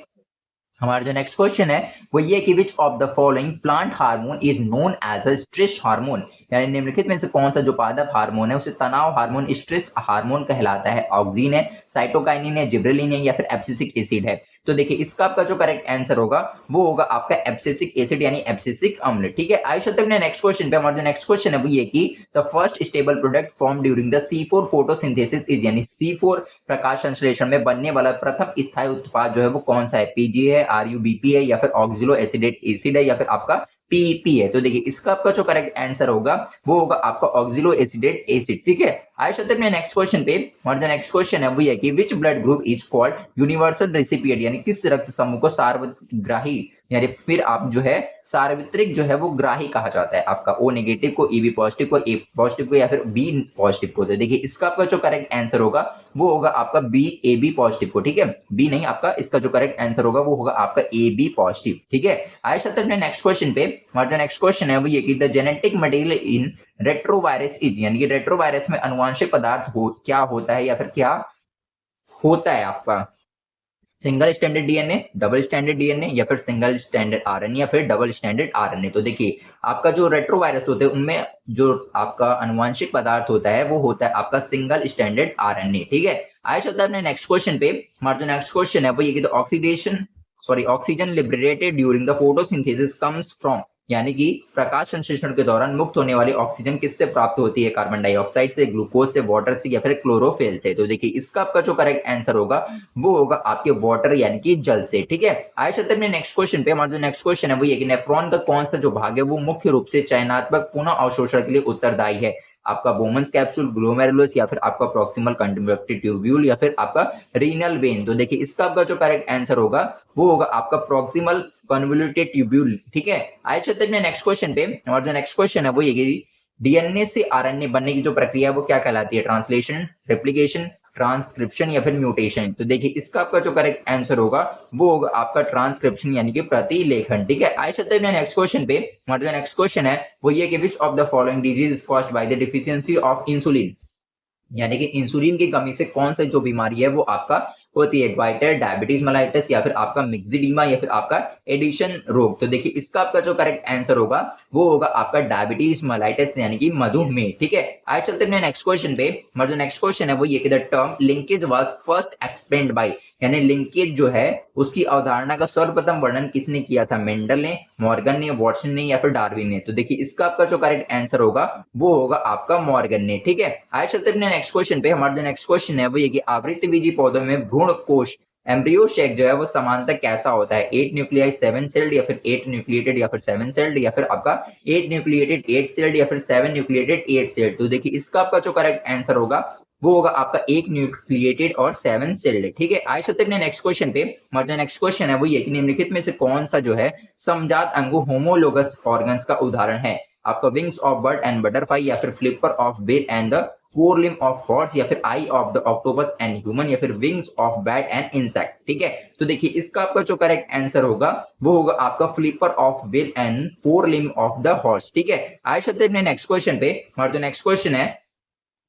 हमारा जो नेक्स्ट क्वेश्चन है वो ये कि which of the following plant hormone is known as a stress hormone, यानी निम्नलिखित में से कौन सा जो पादप हार्मोन है उसे तनाव हार्मोन, स्ट्रेस हार्मोन कहलाता है। ऑक्सीन है, साइटोकाइनिन है, जिब्रेलिन है, या फिर एब्सिसिक एसिड है। तो देखिए इसका आपका जो करेक्ट आंसर होगा वो होगा आपका एब्सिसिक एसिड यानी एब्सिसिक अम्ल। ठीक है, आइए चलते हैं नेक्स्ट क्वेश्चन पे। हमारा जो नेक्स्ट क्वेश्चन है वो ये कि the first stable product form during the C4 photosynthesis is, यानी C4 प्रकाश संश्लेषण में बनने वाला प्रथम स्थायी उत्पाद जो है वो कौन सा है। पीजी है, आरयूबीपी है, या फिर ऑक्सिलो एसिडेट एसिड है, या फिर आपका पीईपी है। तो देखिए इसका आपका जो करेक्ट आंसर होगा वो होगा आपका ऑक्सिलो एसिडेट एसिड। ठीक है, आइए चलते हैं नेक्स्ट क्वेश्चन पे। हमारा जो नेक्स्ट क्वेश्चन है वो ये कि which blood group is called universal recipient, यानी किस रक्त समूह को सार्वग्राही, यानी फिर आप जो है सार्वत्रिक जो है वो ग्राही कहा जाता है। आपका ओ नेगेटिव को, ई बी पॉजिटिव को, ए पॉजिटिव को, या फिर बी पॉजिटिव को। तो देखिए इसका आपका जो करेक्ट आंसर होगा वो होगा आपका बी, ए बी पॉजिटिव को। ठीक है, बी नहीं, आपका इसका जो करेक्ट आंसर होगा वो होगा आपका ए बी पॉजिटिव। ठीक है, आइए चलते हैं नेक्स्ट क्वेश्चन पे। हमारा जो नेक्स्ट क्वेश्चन है वो ये कि the genetic material in retrovirus is, यानी कि रेट्रोवायरस में अनुवांशिक पदार्थ क्या होता है, या फिर क्या होता है आपका। Single standard DNA, double standard DNA, या फिर सिंगल स्टैंडर्ड आरएनए, या फिर डबल स्टैंडर्ड आरएनए। तो देखिए आपका जो रेट्रोवायरस होते हैं उनमें जो आपका अनुवांशिक पदार्थ होता है वो होता है आपका सिंगल स्टैंडर्ड आरएनए। ठीक है, आइए चलते हैं अपने नेक्स्ट क्वेश्चन पे। हमारा जो नेक्स्ट क्वेश्चन है वो ये कि oxygen liberated during the photosynthesis comes from, यानी कि प्रकाश संश्लेषण के दौरान मुक्त होने वाली ऑक्सीजन किससे प्राप्त होती है। कार्बन डाइऑक्साइड से, ग्लूकोज से, वाटर से, या फिर क्लोरोफिल से। तो देखिए इसका आपका जो करेक्ट आंसर होगा वो होगा आपके वाटर यानी कि जल से। ठीक है, आइए चलते हैं नेक्स्ट क्वेश्चन पे। हमारा जो नेक्स्ट क्वेश्चन है वो ये कि नेफ्रॉन का कौन सा जो भाग है वो मुख्य रूप से चयनात्मक पुनः अवशोषण के लिए उत्तरदायी है। आपका बोमन्स कैप्सूल, ग्लोमेरुलस, या फिर आपका प्रॉक्सिमल कंडक्टिव ट्यूब्यूल, या फिर आपका रीनल वेन। तो देखिए इसका आपका जो करेक्ट आंसर होगा वो होगा आपका प्रॉक्सिमल कन्वोल्यूटेड ट्यूब्यूल। ठीक है, आइए चलते हैं नेक्स्ट क्वेश्चन पे। हमारा जो नेक्स्ट क्वेश्चन है वो ये कि डीएनए से आरएनए बनने की जो प्रक्रिया है वो क्या कहलाती है। ट्रांसलेशन, रेप्लिकेशन, ट्रांसक्रिप्शन, या फिर म्यूटेशन। तो देखिए इसका आपका जो करेक्ट आंसर होगा वो होगा आपका ट्रांसक्रिप्शन यानी कि प्रतिलेखन। ठीक है, आइए चलते हैं नेक्स्ट क्वेश्चन पे। हमारा जो नेक्स्ट क्वेश्चन है वो ये कि which of the following disease is caused by the deficiency of insulin, यानी कि इंसुलिन की कमी से कौन सा जो बीमारी है वो आपका होती है। ग्वाइटर, डायबिटीज मेलाइटिस, या फिर आपका मिक्सिडीमा, या फिर आपका एडिशन रोग। तो देखिए इसका आपका जो करेक्ट आंसर होगा वो होगा आपका डायबिटीज मेलाइटिस यानी कि मधुमेह। ठीक है, आज चलते हैं नेक्स्ट क्वेश्चन पे। हमारा जो नेक्स्ट क्वेश्चन है वो ये कि the term linkage was first explained bye, यानी लिंकेज जो है उसकी अवधारणा का सर्वप्रथम वर्णन किसने किया था। मेंडल ने, मॉर्गन ने, वॉटसन ने, या फिर डार्विन ने। तो देखिए इसका आपका जो करेक्ट आंसर होगा वो होगा आपका मॉर्गन ने। ठीक है, आज चलते हैं नेक्स्ट क्वेश्चन पे। हमारा जो नेक्स्ट क्वेश्चन है वो ये कि आवृत्तबीजी पौधों में भ्रूण कोश एम्ब्रियो शेक जो है वो समानता कैसा होता है। 8 न्यूक्लियाई 7 सेल्ड, या फिर 8 न्यूक्लिएटेड या फिर 7 सेल्ड, या फिर आपका 8 न्यूक्लिएटेड 8 सेल्ड, या फिर 7 न्यूक्लिएटेड 8 सेल्ड। तो देखिए इसका आपका जो करेक्ट आंसर होगा वो होगा आपका 1 न्यूक्लिएटेड और 7 सेल्ड। ठीक है, आज चलते हैं नेक्स्ट क्वेश्चन पे। हमारा जो नेक्स्ट क्वेश्चन है वो ये कि निम्नलिखित में से कौन सा जो है समजात अंगों होमोलोगस ऑर्गन्स का उदाहरण है। आपका wings of bird and butterfly, या फिर flipper of whale and the fore limb of horse, या फिर eye of the octopus and human, या फिर wings of bat and insect. ठीक है, तो देखिए इसका आपका जो करेक्ट आंसर होगा वो होगा आपका flipper of whale and four limb of the horse. ठीक है, आज चलते हैं नेक्स्ट क्वेश्चन पे। हमारा जो नेक्स्ट क्वेश्चन है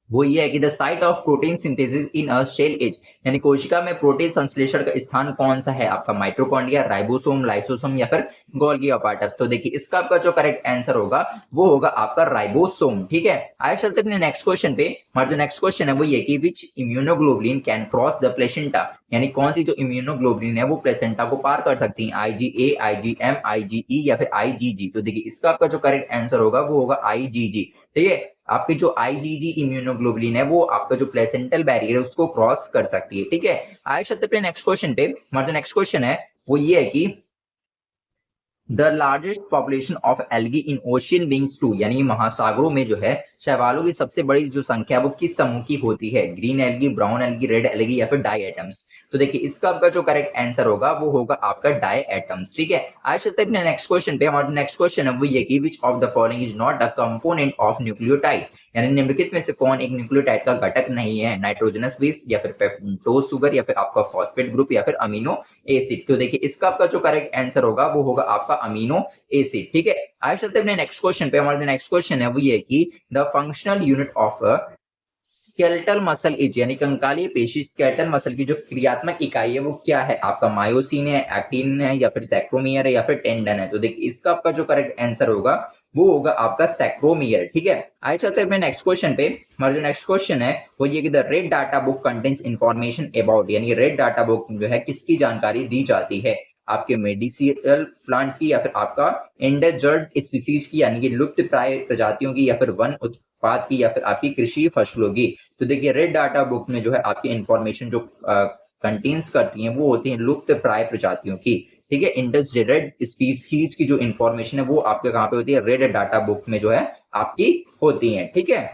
वो ये है कि the site of protein synthesis in a cell is, यानी कोशिका में प्रोटीन संश्लेषण का स्थान कौन सा है, आपका माइटोकॉन्ड्रिया, राइबोसोम, लाइसोसोम या फिर गोल्गी अपार्टस। तो देखिए इसका आपका जो करेक्ट आंसर होगा वो होगा आपका राइबोसोम। ठीक है, आगे चलते अपने नेक्स्ट क्वेश्चन पे। हमारा जो नेक्स्ट क्वेश्चन है वो ये कि which immunoglobulin can cross the placenta, यानी कौन सी जो इम्यूनोग्लोबुलिन है वो प्लेसेंटा को पार कर सकती है, आईजीए, आईजीएम, आईजीई या फिर आईजीजी। तो देखिए इसका आपका जो करेक्ट आंसर होगा वो होगा आईजीजी। ठीक है, आपकी जो आईजीजी इम्यूनोग्लोबुलिन है वो आपका जो प्लेसेंटल बैरियर है उसको क्रॉस कर सकती है। ठीक है, आगे चलते हैं नेक्स्ट क्वेश्चन पे। हमारा जो नेक्स्ट क्वेश्चन है वो ये है कि the largest population of algae in ocean beings to, यानी महासागरों में जो है शैवालों की सबसे बड़ी जो संख्या है वो किस समूह की होती है, green algae, brown algae, red algae या फिर डाई एटम्स। तो देखिए इसका आपका जो करेक्ट आंसर होगा वो होगा आपका डाई एटम्स। ठीक है, आज चलते हैं नेक्स्ट क्वेश्चन पे। हमारा नेक्स्ट क्वेश्चन है वो ये कि which of the following is not a component of nucleotide, यानी निम्नलिखित में से कौन एक न्यूक्लियोटाइड का घटक नहीं है, नाइट्रोजनस बेस या फिर पेप्टोज शुगर या फिर आपका फॉस्फेट ग्रुप या फिर अमीनो एसिड। तो देखिए इसका आपका जो करेक्ट आंसर होगा वो होगा आपका अमीनो एसिड। ठीक है, आगे चलते हैं नेक्स्ट क्वेश्चन पे। हमारा नेक्स्ट क्वेश्चन है वो ये कि the functional unit of skeletal muscle is, यानी कंकालीय पेशी स्केलेटल मसल की जो क्रियात्मक इकाई है वो क्या है, आपका मायोसिन है, एक्टिन है या फिर सैक्रोमियर है या फिर टेंडन है। तो देखिए इसका आपका जो करेक्ट आंसर होगा वो होगा आपका सैक्रोमियर। ठीक है, आगे चलते हैं नेक्स्ट क्वेश्चन पे। हमारा जो नेक्स्ट क्वेश्चन है वो ये कि the red data book contains information about, यानी रेड डाटा बुक जो है किसकी जानकारी दी जाती है, आपके मेडिसिनल प्लांट्स की या फिर आपका एंडेंजर्ड स्पीसीज की, यानी कि लुप्त प्राय प्रजातियों की या फिर वन उत्पाद की या फिर आपकी कृषि फसलों की। तो देखिए रेड डाटा बुक में जो है आपकी इंफॉर्मेशन जो कंटेन्स करती हैं वो होती है लुप्त प्राय प्रजातियों की। ठीक है, इंडेंजर्ड स्पीसीज की जो इंफॉर्मेशन है वो आपके कहाँ पे होती है, रेड डाटा बुक में जो है आपकी होती है। ठीक है,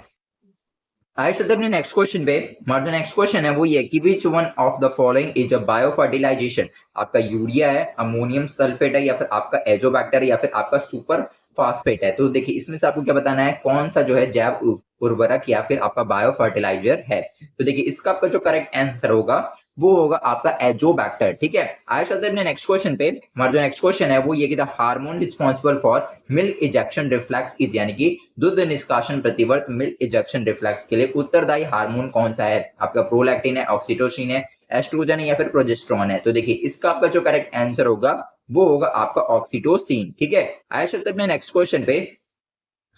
आइए चलते अपने नेक्स्ट क्वेश्चन पे। हमारा जो नेक्स्ट क्वेश्चन है वो ये कि which one of the following is a bio fertilization, आपका यूरिया है, अमोनियम सल्फेट है या फिर आपका एजोबैक्टर है या फिर आपका सुपर फॉस्फेट है। तो देखिए इसमें से आपको क्या बताना है कौन सा जो है जैव उर्वरक या फिर आपका बायो फर्टिलाइजर है। तो देखिए इसका आपका जो करेक्ट आंसर होगा वो होगा आपका एजोबैक्टर। ठीक है, आगे चलते हैं नेक्स्ट क्वेश्चन पे। हमारा जो नेक्स्ट क्वेश्चन है वो ये कि the hormone responsible for milk ejection reflex is, यानी कि दूध निष्कासन प्रतिवर्त मिल्क इजेक्शन रिफ्लेक्स के लिए उत्तरदायी हार्मोन कौन सा है, आपका प्रोलैक्टिन है, ऑक्सीटोसिन है, एस्ट्रोजन है या फिर प्रोजेस्टेरोन है। तो देखिए इसका आपका जो करेक्ट आंसर होगा वो होगा आपका ऑक्सीटोसिन। ठीक है, आगे चलते हैं नेक्स्ट क्वेश्चन पे।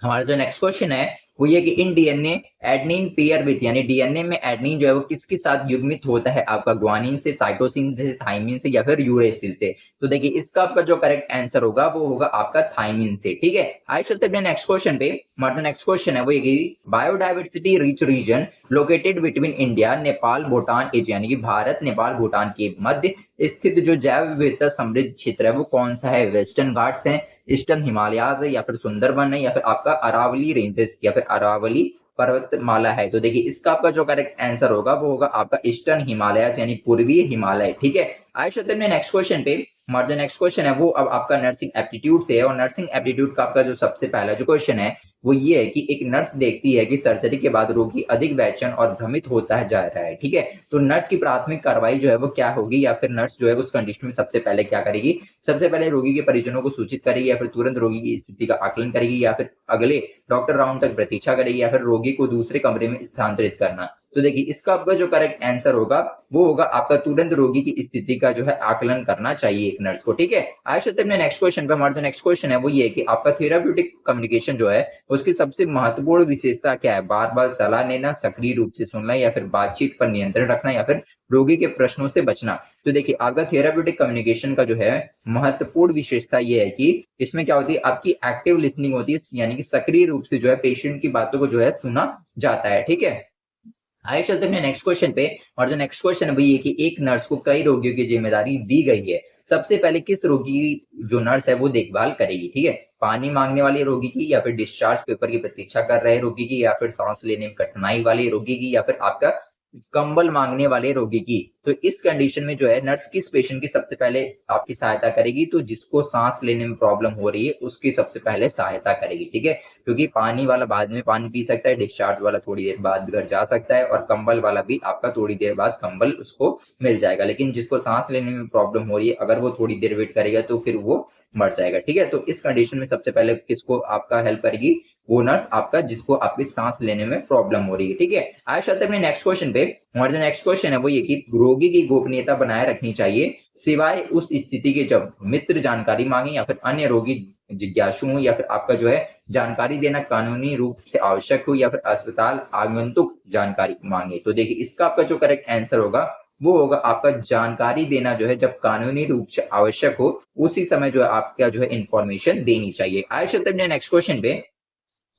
हमारा जो नेक्स्ट क्वेश्चन है वो ये कि in DNA adenine pair with, यानी डीएनए में एडनिन जो है वो किसके साथ युग्मित होता है, आपका ग्वानिन से, साइटोसिन से, थाइमिन से या फिर यूरेसिल से। तो देखिए इसका आपका जो करेक्ट आंसर होगा वो होगा आपका थाइमिन से। ठीक है, आगे चलते हैं नेक्स्ट क्वेश्चन पे। हमारा जो नेक्स्ट क्वेश्चन है वो ये कि biodiversity rich region located between India, Nepal, Bhutan is, यानी कि भारत, नेपाल, भूटान के मध्य स्थित जो जैव विविधता समृद्ध क्षेत्र है वो कौन सा है, वेस्टर्न घाट्स है, ईस्टर्न हिमालयाज है या फिर सुंदरबन है या फिर आपका अरावली रेंजेस या फिर अरावली पर्वतमाला है। तो देखिए इसका आपका जो करेक्ट आंसर होगा वो होगा आपका ईस्टर्न हिमालयाज यानी पूर्वी हिमालय। ठीक है, आइए चलते हैं नेक्स्ट क्वेश्चन पे। हमारा जो नेक्स्ट क्वेश्चन है वो अब आपका नर्सिंग एप्टीट्यूड से है और नर्सिंग एप्टीट्यूड का आपका जो सबसे पहला जो क्वेश्चन है वो ये है कि एक नर्स देखती है कि सर्जरी के बाद रोगी अधिक बेचैन और भ्रमित होता है जा रहा है। ठीक है, तो नर्स की प्राथमिक कार्रवाई जो है वो क्या होगी या फिर नर्स जो है उस कंडीशन में सबसे पहले क्या करेगी, सबसे पहले रोगी के परिजनों को सूचित करेगी या फिर तुरंत रोगी की स्थिति का आकलन करेगी या फिर अगले डॉक्टर राउंड तक प्रतीक्षा करेगी या फिर रोगी को दूसरे कमरे में स्थानांतरित करना। तो देखिए इसका आपका जो करेक्ट आंसर होगा वो होगा आपका तुरंत रोगी की स्थिति का जो है आकलन करना चाहिए एक नर्स को। ठीक है, आज चलते हैं नेक्स्ट क्वेश्चन पे। हमारा जो नेक्स्ट क्वेश्चन है वो ये है कि आपका थेराप्यूटिक कम्युनिकेशन जो है उसकी सबसे महत्वपूर्ण विशेषता क्या है, बार बार सलाह लेना, सक्रिय रूप से सुनना या फिर बातचीत पर नियंत्रण रखना या फिर रोगी के प्रश्नों से बचना। तो देखिए आपका थेराप्यूटिक कम्युनिकेशन का जो है महत्वपूर्ण विशेषता ये है कि इसमें क्या होती है, आपकी एक्टिव लिसनिंग होती है, यानी कि सक्रिय रूप से जो है पेशेंट की बातों को जो है सुना जाता है। ठीक है, आइए चलते हैं नेक्स्ट क्वेश्चन पे। और जो नेक्स्ट क्वेश्चन है वो ये कि एक नर्स को कई रोगियों की जिम्मेदारी दी गई है, सबसे पहले किस रोगी जो नर्स है वो देखभाल करेगी। ठीक है, पानी मांगने वाले रोगी की या फिर डिस्चार्ज पेपर की प्रतीक्षा कर रहे रोगी की या फिर सांस लेने में कठिनाई वाले रोगी की या फिर आपका कंबल मांगने वाले रोगी की। तो इस कंडीशन में जो है नर्स किस पेशेंट की सबसे पहले आपकी सहायता करेगी, तो जिसको सांस लेने में प्रॉब्लम हो रही है उसकी सबसे पहले सहायता करेगी। ठीक है, क्योंकि पानी वाला बाद में पानी पी सकता है, डिस्चार्ज वाला थोड़ी देर बाद घर जा सकता है और कंबल वाला भी आपका थोड़ी देर बाद कंबल उसको मिल जाएगा, लेकिन जिसको सांस लेने में प्रॉब्लम हो रही है अगर वो थोड़ी देर वेट करेगा तो फिर वो मर जाएगा। ठीक है, तो इस कंडीशन में सबसे पहले किसको आपका हेल्प करेगी, वो नर्स आपका जिसको आपकी सांस लेने में प्रॉब्लम हो रही है। ठीक है, आगे चलते हैं अपने नेक्स्ट क्वेश्चन पे। हमारा जो नेक्स्ट क्वेश्चन है वो ये कि रोगी की गोपनीयता बनाए रखनी चाहिए सिवाय उस स्थिति के जब मित्र जानकारी मांगे या फिर अन्य रोगी जिज्ञासु हो या फिर आपका जो है जानकारी देना कानूनी रूप से आवश्यक हो या फिर अस्पताल आगंतुक जानकारी मांगे। तो देखिए इसका आपका जो करेक्ट आंसर होगा वो होगा आपका जानकारी देना जो है जब कानूनी रूप से आवश्यक हो उसी समय जो है आपका जो है इंफॉर्मेशन देनी चाहिए। आगे चलते हैं नेक्स्ट क्वेश्चन पे।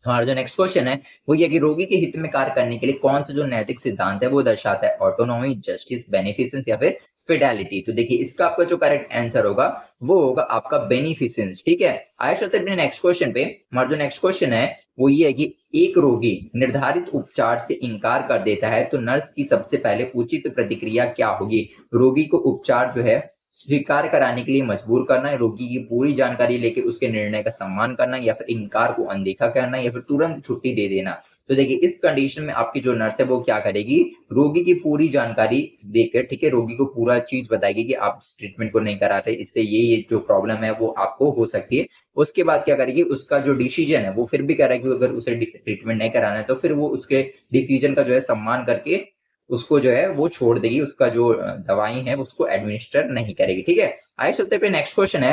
हमारा जो नेक्स्ट क्वेश्चन है वो ये कि रोगी के हित में कार्य करने के लिए कौन सा जो नैतिक सिद्धांत है वो दर्शाता है, ऑटोनॉमी, जस्टिस, बेनिफिसेंस या फिर फिडेलिटी। तो देखिए इसका आपका जो करेक्ट आंसर होगा वो होगा आपका बेनिफिसेंस। ठीक है, आगे चलते हैं नेक्स्ट क्वेश्चन पे। हमारा जो नेक्स्ट क्वेश्चन है वो ये है कि एक रोगी निर्धारित उपचार से इनकार कर देता है तो नर्स की सबसे पहले उचित प्रतिक्रिया क्या होगी। रोगी को उपचार जो है स्वीकार कराने के लिए मजबूर करना, रोगी की पूरी जानकारी लेके उसके निर्णय का सम्मान करना या फिर इनकार को अनदेखा करना या फिर तुरंत छुट्टी दे देना। तो देखिए इस कंडीशन में आपकी जो नर्स है वो क्या करेगी, रोगी की पूरी जानकारी देकर, ठीक है, रोगी को पूरा चीज बताएगी कि आप इस ट्रीटमेंट को नहीं करा रहे, इससे ये जो प्रॉब्लम है वो आपको हो सकती है। उसके बाद क्या करेगी, उसका जो डिसीजन है वो फिर भी करेगी, अगर उसे ट्रीटमेंट नहीं कराना है तो फिर वो उसके डिसीजन का जो है सम्मान करके उसको जो है वो छोड़ देगी, उसका जो दवाई है उसको एडमिनिस्टर नहीं करेगी। ठीक है, आइए चलते पे नेक्स्ट क्वेश्चन है।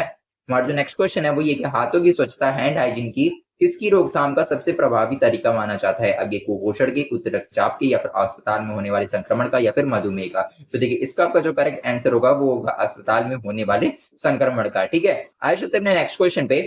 हमारा जो नेक्स्ट क्वेश्चन है वो ये कि हाथों की स्वच्छता, हैंड हाइजीन की किसकी रोकथाम का सबसे प्रभावी तरीका माना जाता है। अब ये कुपोषण की, उच्च रक्तचाप की या फिर अस्पताल में होने वाले संक्रमण का या फिर मधुमेह का। तो देखिए इसका आपका जो करेक्ट आंसर होगा वो होगा अस्पताल में होने वाले संक्रमण का। ठीक है, आइए चलते हैं नेक्स्ट क्वेश्चन पे।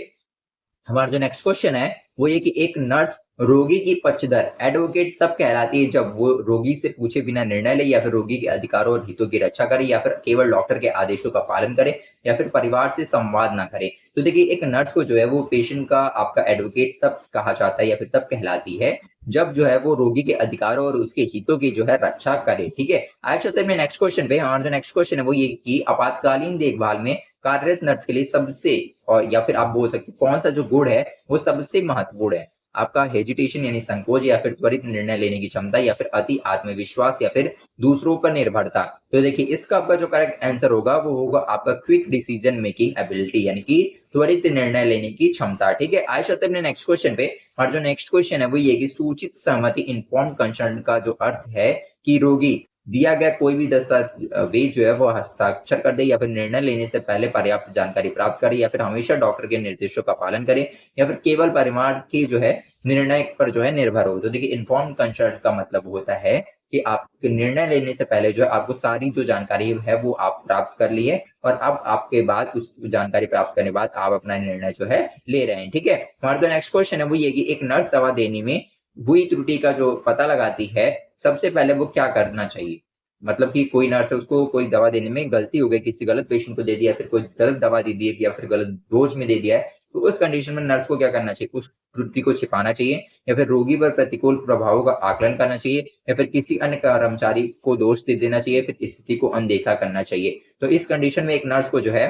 हमारा जो नेक्स्ट क्वेश्चन है वो ये कि एक नर्स रोगी की पक्षधर एडवोकेट तब कहलाती है जब वो रोगी से पूछे बिना निर्णय ले या फिर रोगी के अधिकारों और हितों की रक्षा करे या फिर केवल डॉक्टर के आदेशों का पालन करे या फिर परिवार से संवाद ना करे। तो देखिए एक नर्स को जो है वो पेशेंट का आपका एडवोकेट तब कहा जाता है या फिर तब कहलाती है जब जो है वो रोगी के अधिकारों और उसके हितों की जो है रक्षा करे। ठीक है, आज चलते हैं नेक्स्ट क्वेश्चन पे। हमारा जो नेक्स्ट क्वेश्चन है वो ये कि आपातकालीन देखभाल में कार्यरत नर्स के लिए सबसे, और या फिर आप बोल सकते कौन सा जो गुण है वो सबसे महत्वपूर्ण है। आपका हेजिटेशन यानी संकोच या फिर त्वरित निर्णय लेने की क्षमता या फिर अति आत्मविश्वास या फिर दूसरों पर निर्भरता। तो देखिए इसका आपका जो करेक्ट आंसर होगा वो होगा आपका क्विक डिसीजन मेकिंग एबिलिटी यानी कि त्वरित निर्णय लेने की क्षमता। ठीक है, आइए चलते हैं नेक्स्ट क्वेश्चन पे। और जो नेक्स्ट क्वेश्चन है वो ये कि सूचित सहमति, इन्फॉर्म्ड कंसर्न का जो अर्थ है कि रोगी दिया गया कोई भी दस्तावेज जो है वो हस्ताक्षर कर दे या फिर निर्णय लेने से पहले पर्याप्त जानकारी प्राप्त करे या फिर हमेशा डॉक्टर के निर्देशों का पालन करे या फिर केवल परिवार के जो है निर्णय पर जो है निर्भर हो। तो देखिए इन्फॉर्म्ड कंसर्ट का मतलब होता है कि आप निर्णय लेने से पहले जो है आपको सारी जो जानकारी है वो आप प्राप्त कर ली है और अब आपके बाद उस जानकारी प्राप्त करने के बाद आप अपना निर्णय जो है ले रहे हैं। ठीक है, हमारा जो नेक्स्ट क्वेश्चन है वो ये कि एक नर्स दवा देने में हुई त्रुटि का जो पता लगाती है सबसे पहले वो क्या करना चाहिए। मतलब कि कोई नर्स है उसको कोई दवा देने में गलती हो गई, किसी गलत पेशेंट को दे दिया, फिर कोई गलत दवा दे दी है या फिर गलत डोज में दे दिया है, तो उस कंडीशन में नर्स को क्या करना चाहिए, उस त्रुटि को छिपाना चाहिए या फिर रोगी पर प्रतिकूल प्रभावों का आकलन करना चाहिए या फिर किसी अन्य कर्मचारी को दोष दे देना चाहिए, फिर स्थिति को अनदेखा करना चाहिए। तो इस कंडीशन में एक नर्स को जो है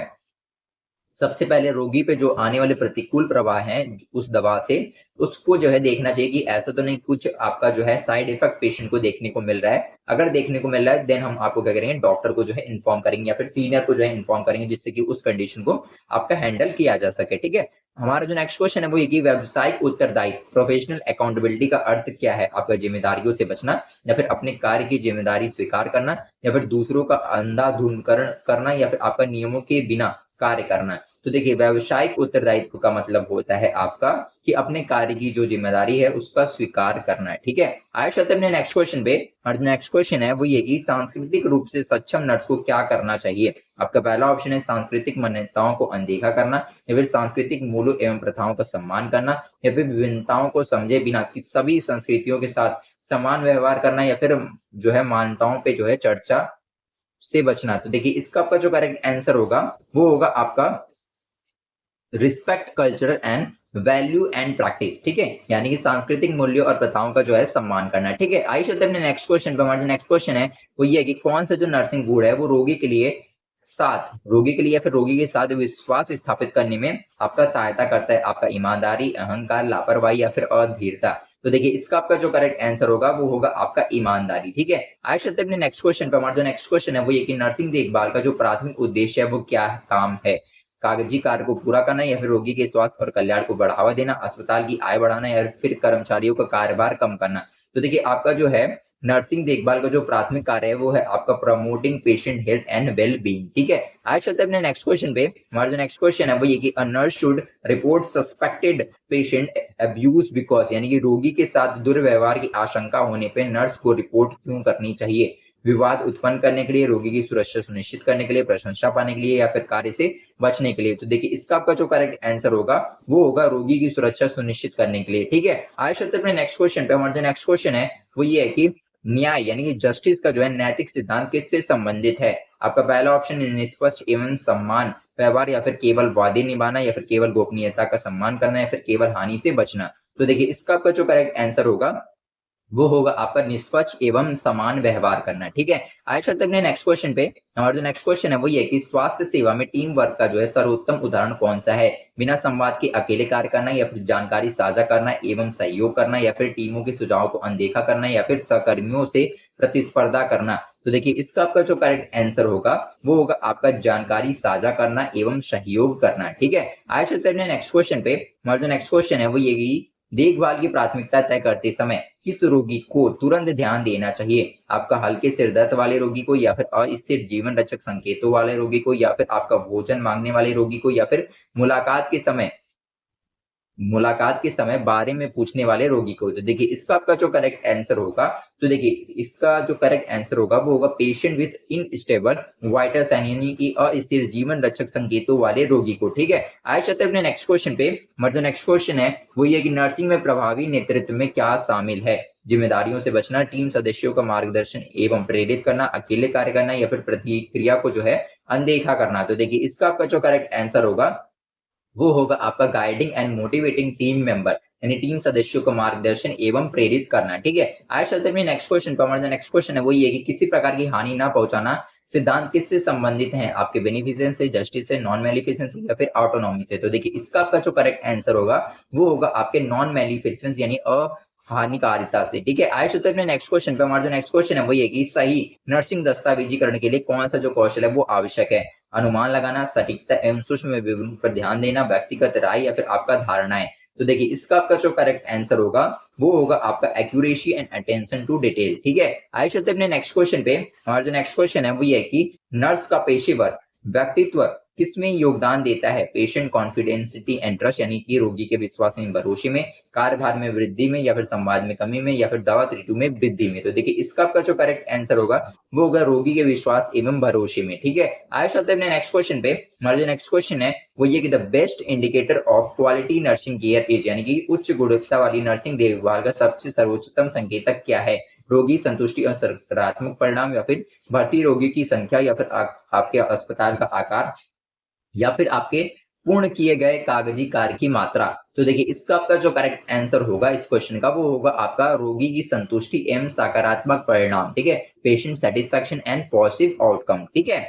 सबसे पहले रोगी पे जो आने वाले प्रतिकूल प्रभाव हैं उस दवा से, उसको जो है देखना चाहिए कि ऐसा तो नहीं कुछ आपका जो है साइड इफेक्ट पेशेंट को देखने को मिल रहा है। अगर देखने को मिल रहा है देन हम आपको क्या करेंगे, डॉक्टर को जो है इन्फॉर्म करेंगे या फिर सीनियर को जो है इन्फॉर्म करेंगे जिससे कि उस कंडीशन को आपका हैंडल किया जा सके। ठीक है, हमारा जो नेक्स्ट क्वेश्चन है वो ये कि व्यावसायिक उत्तरदायित्व, प्रोफेशनल अकाउंटेबिलिटी का अर्थ क्या है। आपका जिम्मेदारियों से बचना या फिर अपने कार्य की जिम्मेदारी स्वीकार करना या फिर दूसरों का अंधाधुंधकरण करना या फिर आपका नियमों के बिना कार्य करना। तो देखिए व्यावसायिक उत्तरदायित्व का मतलब होता है आपका कि अपने कार्य की जो जिम्मेदारी है उसका स्वीकार करना है। ठीक है, आइए चलते हैं नेक्स्ट क्वेश्चन पे। और नेक्स्ट क्वेश्चन है वो ये कि सांस्कृतिक रूप से सक्षम नर्स को क्या करना चाहिए। आपका पहला ऑप्शन है सांस्कृतिक मान्यताओं को अनदेखा करना या फिर सांस्कृतिक मूल्यों एवं प्रथाओं का सम्मान करना या फिर विभिन्नताओं को समझे बिना कि सभी संस्कृतियों के साथ समान व्यवहार करना या फिर जो है मान्यताओं पे जो है चर्चा से बचना। तो देखिए इसका आपका जो करेक्ट आंसर होगा वो होगा आपका respect culture and value and practice. ठीक है, यानी कि सांस्कृतिक मूल्यों और प्रथाओं का जो है सम्मान करना। ठीक है, आइए चलते हैं नेक्स्ट क्वेश्चन पे। हमारा नेक्स्ट क्वेश्चन है वो ये है कि कौन सा जो नर्सिंग गुण है वो रोगी के लिए या फिर रोगी के साथ विश्वास स्थापित करने में आपका सहायता करता है। आपका ईमानदारी, अहंकार, लापरवाही या फिर अधीरता। तो देखिए इसका आपका जो करेक्ट आंसर होगा वो होगा आपका ईमानदारी। ठीक है, आइए चलते हैं नेक्स्ट क्वेश्चन पे। हमारा जो नेक्स्ट क्वेश्चन है वो ये कि नर्सिंग देखभाल का जो प्राथमिक उद्देश्य है वो क्या काम है। कागजी कार्य को पूरा करना या फिर रोगी के स्वास्थ्य और कल्याण को बढ़ावा देना, अस्पताल की आय बढ़ाना या फिर कर्मचारियों का कार्यभार कम करना। तो देखिए आपका जो है नर्सिंग देखभाल का जो प्राथमिक कार्य है वो है आपका promoting patient health and well being. ठीक है, आज चलते हैं अपने नेक्स्ट क्वेश्चन पे। हमारा जो नेक्स्ट क्वेश्चन है वो ये कि a nurse should report suspected patient abuse because, यानी कि रोगी के साथ दुर्व्यवहार की आशंका होने पे नर्स को रिपोर्ट क्यों करनी चाहिए? विवाद उत्पन्न करने के लिए, रोगी की सुरक्षा सुनिश्चित करने के लिए, प्रशंसा पाने के लिए या फिर कार्य से बचने के लिए? तो देखिए इसका आपका जो करेक्ट आंसर होगा वो होगा रोगी की सुरक्षा सुनिश्चित करने के लिए। ठीक है, आज चलते हैं अपने नेक्स्ट क्वेश्चन पे। हमारा जो नेक्स्ट क्वेश्चन है वो ये है कि न्याय यानी कि जस्टिस का जो है नैतिक सिद्धांत किससे संबंधित है? आपका पहला ऑप्शन निष्पक्ष एवं सम्मान व्यवहार या फिर केवल वादे निभाना या फिर केवल गोपनीयता का सम्मान करना या फिर केवल हानि से बचना। तो देखिए इसका आपका जो करेक्ट आंसर होगा वो होगा आपका निष्पक्ष एवं समान व्यवहार करना। ठीक है, आगे चलते अपने नेक्स्ट क्वेश्चन पे। हमारा जो नेक्स्ट क्वेश्चन है वो ये कि स्वास्थ्य सेवा में टीम वर्क का जो है सर्वोत्तम उदाहरण कौन सा है? बिना संवाद के अकेले कार्य करना या फिर जानकारी साझा करना एवं सहयोग करना या फिर टीमों के सुझाव को अनदेखा करना या फिर सहकर्मियों से प्रतिस्पर्धा करना। तो देखिए इसका आपका जो करेक्ट आंसर होगा वो होगा आपका जानकारी साझा करना एवं सहयोग करना। ठीक है, आगे चलते अपने नेक्स्ट क्वेश्चन पे। हमारा जो नेक्स्ट क्वेश्चन है वो ये कि देखभाल की प्राथमिकता तय करते समय किस रोगी को तुरंत ध्यान देना चाहिए? आपका हल्के सिर दर्द वाले रोगी को या फिर अस्थिर जीवन रक्षक संकेतों वाले रोगी को या फिर आपका भोजन मांगने वाले रोगी को या फिर मुलाकात के समय बारे में पूछने वाले रोगी को? तो देखिए इसका आपका जो करेक्ट आंसर होगा, तो देखिए इसका जो करेक्ट आंसर होगा वो होगा patient with instable vital sign यानी कि अस्थिर जीवन रक्षक संकेतों वाले रोगी को। ठीक है, आगे चलते हैं अपने नेक्स्ट क्वेश्चन पे। हमारा जो नेक्स्ट क्वेश्चन है वो ये कि नर्सिंग में प्रभावी नेतृत्व में क्या शामिल है? जिम्मेदारियों से बचना, टीम सदस्यों का मार्गदर्शन एवं प्रेरित करना, अकेले कार्य करना या फिर प्रतिक्रिया को जो है अनदेखा करना। तो देखिए इसका आपका जो करेक्ट आंसर होगा वो होगा आपका guiding and motivating team member यानी टीम सदस्यों को मार्गदर्शन एवं प्रेरित करना। ठीक है, आज चलते हैं नेक्स्ट क्वेश्चन पर। हमारा नेक्स्ट क्वेश्चन है वो ये कि किसी प्रकार की हानि ना पहुंचाना सिद्धांत किससे संबंधित है? आपके बेनिफिसेंस से, जस्टिस से, नॉन मेलिफिसेंस या फिर ऑटोनॉमी से? तो देखिए इसका आपका जो करेक्ट आंसर होगा वो होगा आपके नॉन मेलिफिसेंस यानी हानिकारिता से। ठीक है, आज चलते हैं नेक्स्ट क्वेश्चन पे। हमारा जो नेक्स्ट क्वेश्चन है वो ये कि सही नर्सिंग दस्तावेजीकरण के लिए कौन सा जो कौशल है वो आवश्यक है? अनुमान लगाना, सटीकता एवं सूक्ष्म विवरण पर ध्यान देना, व्यक्तिगत राय या फिर आपका धारणाएं? तो देखिए इसका आपका जो करेक्ट आंसर होगा वो होगा आपका accuracy and attention to detail. ठीक है, आइए चलते अपने नेक्स्ट क्वेश्चन पे। हमारा जो नेक्स्ट क्वेश्चन है वो ये है कि नर्स का पेशेवर व्यक्तित्व किसमें योगदान देता है? पेशेंट कॉन्फिडेंसिटी एंड ट्रस्ट यानी कि रोगी के विश्वास एवं भरोसे में, कार्यभार में वृद्धि में या फिर संवाद में कमी में या फिर दवा त्रुटि में वृद्धि में? तो देखिए इसका आपका जो करेक्ट आंसर होगा वो होगा रोगी के विश्वास एवं भरोसे में। ठीक है, आगे चलते हैं नेक्स्ट क्वेश्चन पे। हमारा जो नेक्स्ट क्वेश्चन है वो ये कि the best indicator of quality nursing care is यानी कि उच्च गुणवत्ता वाली नर्सिंग देखभाल का सबसे सर्वोच्चतम संकेतक क्या है? रोगी संतुष्टि और सकारात्मक परिणाम या फिर भर्ती रोगी की संख्या या फिर आपके अस्पताल का आकार या फिर आपके पूर्ण किए गए कागजी कार्य की मात्रा? तो देखिए इसका आपका जो करेक्ट आंसर होगा इस क्वेश्चन का वो होगा आपका रोगी की संतुष्टि एवं सकारात्मक परिणाम। ठीक है, patient satisfaction and positive outcome. ठीक है,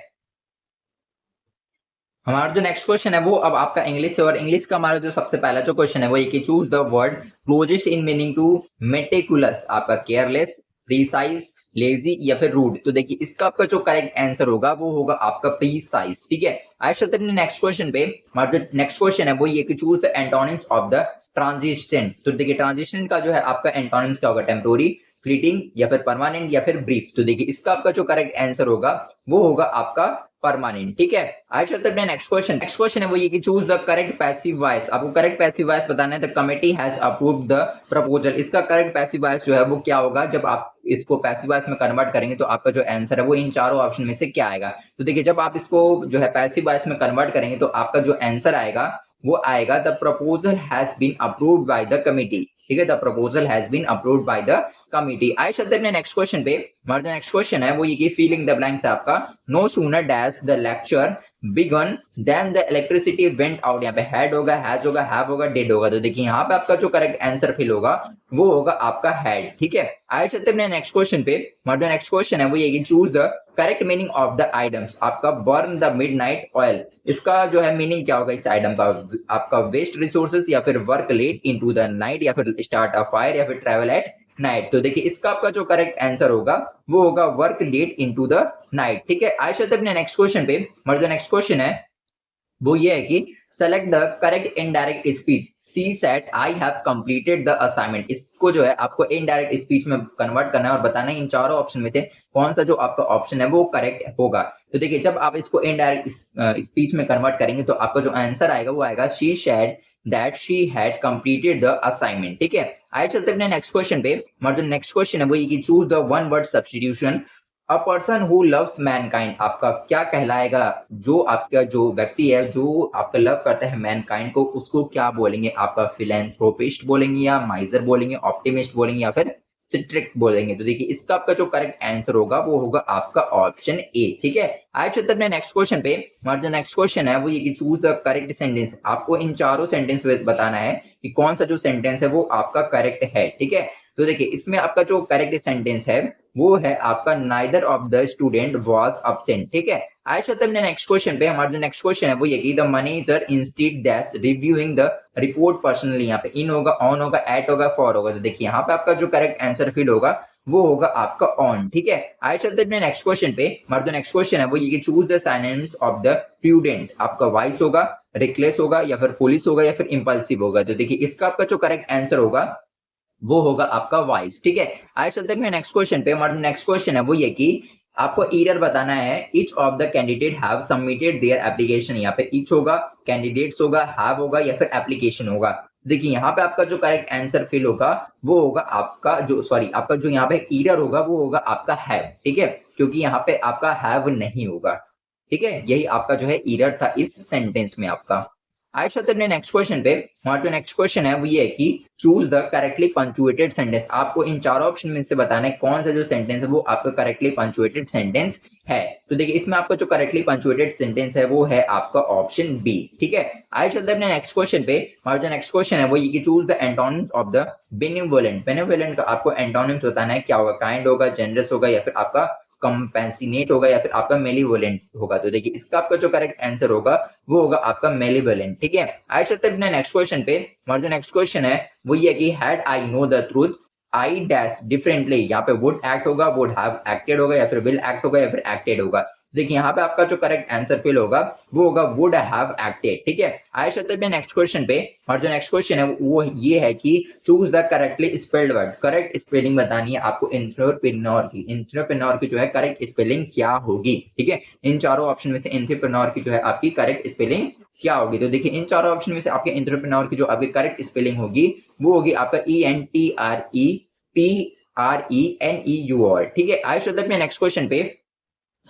हमारा जो नेक्स्ट क्वेश्चन है वो अब आपका इंग्लिश से, और इंग्लिश का हमारा जो सबसे पहला जो क्वेश्चन है वो ये कि choose the word closest in meaning to meticulous. आपका केयरलेस, प्रीसाइज, लेजी या फिर रूड? तो देखिए इसका आपका जो करेक्ट आंसर होगा वो होगा आपका प्रीसाइज। ठीक है, आज चलते हैं नेक्स्ट क्वेश्चन पे। हमारा जो नेक्स्ट क्वेश्चन है वो ये कि choose the antonyms of the transition. तो देखिए ट्रांजिशन का जो है आपका एंटोनिम्स क्या होगा? टेम्पोररी, फ्लीटिंग या फिर परमानेंट या फिर ब्रीफ? तो देखिए इसका आपका जो करेक्ट आंसर होगा वो होगा आपका परमानेंट। ठीक है, आज चलते हैं नेक्स्ट क्वेश्चन। नेक्स्ट क्वेश्चन है वो ये कि choose the correct passive voice. आपको करेक्ट पैसिव वॉइस बताना है। The committee has approved the proposal. इसका करेक्ट पैसिव वॉइस जो है वो क्या होगा? जब आप इसको पैसिव वॉइस में कन्वर्ट करेंगे तो आपका जो आंसर है वो इन चारों ऑप्शन में से क्या आएगा? तो देखिए जब आप इसको जो है पैसिव वॉइस में कन्वर्ट करेंगे तो आपका जो आंसर आएगा वो आएगा the proposal has been approved by the committee. ठीक है, the proposal has been approved by the committee. आइए चलते हैं नेक्स्ट क्वेश्चन पे। हमारा जो नेक्स्ट क्वेश्चन है वो ये कि फिलिंग द ब्लैंक्स है आपका no sooner dash the lecture began than the electricity went out. यहाँ पे हैड होगा, हैज होगा, हैव होगा, डिड होगा। तो देखिए यहाँ पे आपका जो करेक्ट आंसर फिल होगा वो होगा आपका हैड। ठीक है, आइए चलते हैं नेक्स्ट क्वेश्चन पे। हमारा जो नेक्स्ट क्वेश्चन है वो ये कि choose the correct meaning of the items. आपका बर्न द मिडनाइट ऑयल, इसका जो है मीनिंग क्या होगा इस आइटम का? आपका वेस्ट रिसोर्सेज या फिर work late into the night या फिर स्टार्ट अ फायर या फिर ट्रैवल एट नाइट? तो देखिए इसका आपका जो करेक्ट आंसर होगा वो होगा work late into the night. ठीक है, आज चलते हैं अपने नेक्स्ट क्वेश्चन पे। हमारा जो नेक्स्ट क्वेश्चन है वो ये है कि select the correct indirect speech. She said I have completed the assignment. इसको जो है आपको इनडायरेक्ट स्पीच में कन्वर्ट करना है और बताना है इन चारों ऑप्शन में से कौन सा जो आपका ऑप्शन है वो करेक्ट होगा। तो देखिए जब आप इसको इनडायरेक्ट स्पीच में कन्वर्ट करेंगे तो आपका जो आंसर आएगा वो आएगा she said that she had completed the assignment. ठीक है, आइए चलते हैं नेक्स्ट क्वेश्चन पे। हमारा जो नेक्स्ट क्वेश्चन है वो ये कि choose the one word substitution. A person who loves Mankind आपका क्या कहलाएगा? जो आपका जो व्यक्ति है जो आपका लव करता है मैनकाइंड को, उसको क्या बोलेंगे? आपका फिलैंथ्रोपिस्ट बोलेंगे या माइजर बोलेंगे, ऑप्टिमिस्ट बोलेंगे या फिर स्ट्रिक्ट बोलेंगे? तो देखिए इसका आपका जो करेक्ट आंसर होगा वो होगा आपका ऑप्शन ए। ठीक है, आज चलते हैं नेक्स्ट क्वेश्चन पे। हमारा जो नेक्स्ट क्वेश्चन है वो ये कि चूज द करेक्ट सेंटेंस। आपको इन चारों सेंटेंस में बताना है कि कौन सा जो सेंटेंस है वो आपका करेक्ट है। ठीक है, तो देखिए इसमें आपका जो करेक्ट सेंटेंस है वो है आपका neither of the student was absent. ठीक है, आज चलते हैं नेक्स्ट क्वेश्चन पे। हमारा जो नेक्स्ट क्वेश्चन है वो ये कि the manager instead that reviewing the report personally. यहाँ पे इन होगा, ऑन होगा, एट होगा, फॉर होगा। तो देखिए यहाँ पे आपका जो करेक्ट आंसर फिल होगा वो होगा आपका ऑन। ठीक है, आज चलते हैं नेक्स्ट क्वेश्चन पे। हमारा जो नेक्स्ट क्वेश्चन है वो ये कि choose the synonyms of the prudent. आपका वाइस होगा, रिकलेस होगा या फिर फुलिश होगा या फिर इंपल्सिव होगा। तो देखिए इसका आपका जो करेक्ट आंसर होगा वो होगा आपका वाइस। ठीक है, आज चलते हैं नेक्स्ट क्वेश्चन पे। हमारा नेक्स्ट क्वेश्चन है वो ये कि आपको ईयर बताना है। Each of the candidate have submitted their application. यहाँ पे ईच होगा, कैंडिडेट्स होगा, हैव होगा या फिर एप्लीकेशन होगा। देखिए यहाँ पे आपका जो करेक्ट आंसर फिल होगा वो होगा आपका जो आपका जो यहाँ पे ईयर होगा वो होगा आपका हैव। ठीक है, क्योंकि यहाँ पे आपका हैव नहीं होगा। ठीक है, यही आपका जो है ईयर था इस सेंटेंस में आपका। आज चलते हैं नेक्स्ट क्वेश्चन पे। हमारा जो नेक्स्ट क्वेश्चन है वो ये है कि choose the correctly punctuated sentence. आपको इन चारों ऑप्शन में से बताना है कौन सा जो सेंटेंस है वो आपका करेक्टली पंक्चुएटेड सेंटेंस है। तो देखिए इसमें आपका जो करेक्टली पंक्चुएटेड सेंटेंस है वो है आपका ऑप्शन बी। ठीक है, आज चलते हैं नेक्स्ट क्वेश्चन पे। हमारा जो नेक्स्ट क्वेश्चन है वो ये कि choose the antonyms of the benevolent. Benevolent का आपको एंटोनिम्स बताना है, क्या होगा? काइंड होगा, जनरस होगा या फिर आपका कंपेंसिनेट होगा या फिर आपका मेलिवोलेंट होगा। तो देखिए इसका आपका जो करेक्ट आंसर होगा वो होगा आपका मेलिवोलेंट। ठीक है, आज चलते हैं नेक्स्ट क्वेश्चन पे। हमारा जो नेक्स्ट क्वेश्चन है वो ये कि had I know the truth I dash differently. यहाँ पे वुड एक्ट होगा, वुड हैव एक्टेड होगा या फिर विल एक्ट होगा या फिर एक्टेड होगा। देखिए यहाँ पे आपका जो करेक्ट आंसर फिल होगा वो होगा वुड हैव एक्टेड। ठीक है, आज चलते हैं नेक्स्ट क्वेश्चन पे। और जो नेक्स्ट क्वेश्चन है वो ये है कि choose the correctly spelled word. Correct spelling बतानी है आपको एंटरप्रेन्योर की। एंटरप्रेन्योर की जो है करेक्ट स्पेलिंग क्या होगी? ठीक है, इन चारों ऑप्शन में से एंटरप्रेन्योर की जो है आपकी करेक्ट स्पेलिंग क्या होगी? तो देखिए इन चारों ऑप्शन में से आपके एंटरप्रेन्योर की जो आपकी करेक्ट स्पेलिंग होगी वो होगी आपका ENTREPRENEUR। ठीक है, आज चलते हैं नेक्स्ट क्वेश्चन पे।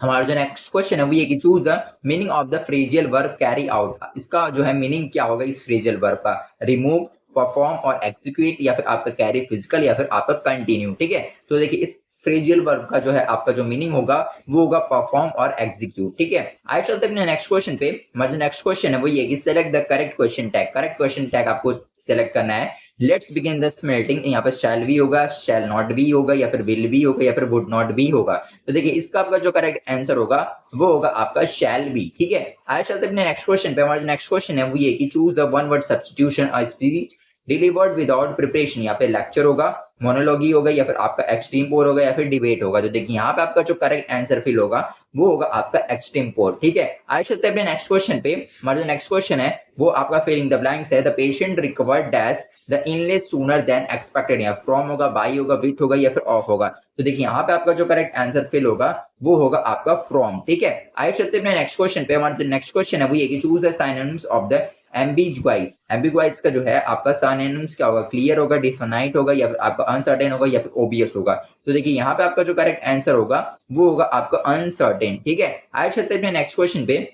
हमारा जो नेक्स्ट क्वेश्चन है वो ये कि choose the meaning of the phrasal verb carry out. इसका जो है मीनिंग क्या होगा इस फ्रेजियल वर्ब का? रिमूव, परफॉर्म और एग्जीक्यूट या फिर आपका कैरी फिजिकल या फिर आपका कंटिन्यू। ठीक है, तो देखिए इस फ्रेजियल वर्ब का जो है आपका जो मीनिंग होगा वो होगा परफॉर्म और एग्जीक्यूट। ठीक है, आज चलते हैं नेक्स्ट क्वेश्चन पे। हमारा जो नेक्स्ट क्वेश्चन है वो ये कि select the correct question tag. Correct question tag आपको सिलेक्ट करना है। Let's begin the smelting. यहाँ पे शैल बी होगा, शैल नॉट बी होगा या फिर विल बी होगा या फिर वुड नॉट बी होगा। तो देखिए इसका आपका जो करेक्ट आंसर होगा वो होगा आपका शैल बी। ठीक है, आज चलते हैं नेक्स्ट क्वेश्चन पे। हमारा जो नेक्स्ट क्वेश्चन है वो ये कि choose the one word substitution a speech delivered without preparation. यहाँ पे लेक्चर होगा, मोनोलॉगी होगा या फिर आपका एक्सट्रीम पोर होगा या फिर डिबेट होगा। तो देखिए यहाँ पे आपका जो करेक्ट आंसर फिल होगा वो होगा आपका एक्सट्रीम पोर। ठीक है, आज चलते हैं नेक्स्ट क्वेश्चन पे। हमारा जो नेक्स्ट क्वेश्चन है वो आपका फिलिंग द ब्लैंक्स है। The patient recovered dash the illness sooner than expected. यहाँ फ्रॉम होगा, बाई होगा, विथ होगा या फिर ऑफ होगा। तो देखिए यहाँ पे आपका जो करेक्ट आंसर फिल होगा वो होगा आपका फ्रॉम। ठीक है, आज चलते हैं नेक्स्ट क्वेश्चन पे। हमारा जो नेक्स्ट क्वेश्चन है वो ये कि choose the synonyms of the ambiguous. Ambiguous का जो है आपका सिनोनिम्स क्या होगा? क्लियर होगा, डिफिनाइट होगा या फिर आपका अनसर्टेन होगा या फिर ओबियस होगा। तो देखिए यहाँ पे आपका जो करेक्ट आंसर होगा वो होगा आपका अनसर्टेन। ठीक है, आज चलते हैं नेक्स्ट क्वेश्चन पे।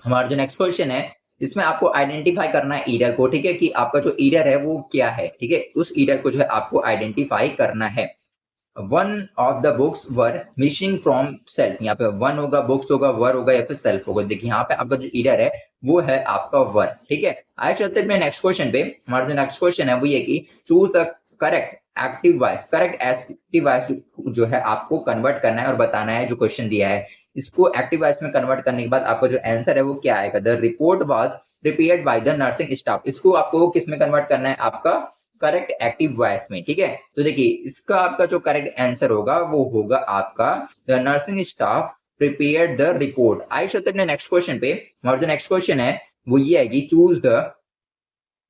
हमारा जो नेक्स्ट क्वेश्चन है इसमें आपको आइडेंटिफाई करना है ईरर को। ठीक है, कि आपका जो ईरर है वो क्या है। ठीक है, उस ईरर को जो है आपको आइडेंटिफाई करना है। One of the books were missing from self. यहाँ पे वन होगा, बुक्स होगा, वर होगा या फिर सेल्फ होगा। देखिए यहाँ पे आपका जो ईरर है वो है आपका वर। ठीक है, आज चलते हैं नेक्स्ट क्वेश्चन पे। हमारा जो नेक्स्ट क्वेश्चन है वो ये कि choose the correct active voice. Correct active voice जो है आपको कन्वर्ट करना है और बताना है जो क्वेश्चन दिया है। इसको एक्टिव वॉइस में कन्वर्ट करने के बाद आपका जो आंसर है वो क्या आएगा? The report was prepared by the nursing staff. इसको आपको किस में कन्वर्ट करना है? आपका करेक्ट एक्टिव वॉइस में। ठीक है, तो देखिए इसका आपका जो करेक्ट आंसर होगा वो होगा आपका the nursing staff prepare the report. आइए चलते हैं नेक्स्ट क्वेश्चन पे। हमारा जो नेक्स्ट क्वेश्चन है वो ये है कि choose the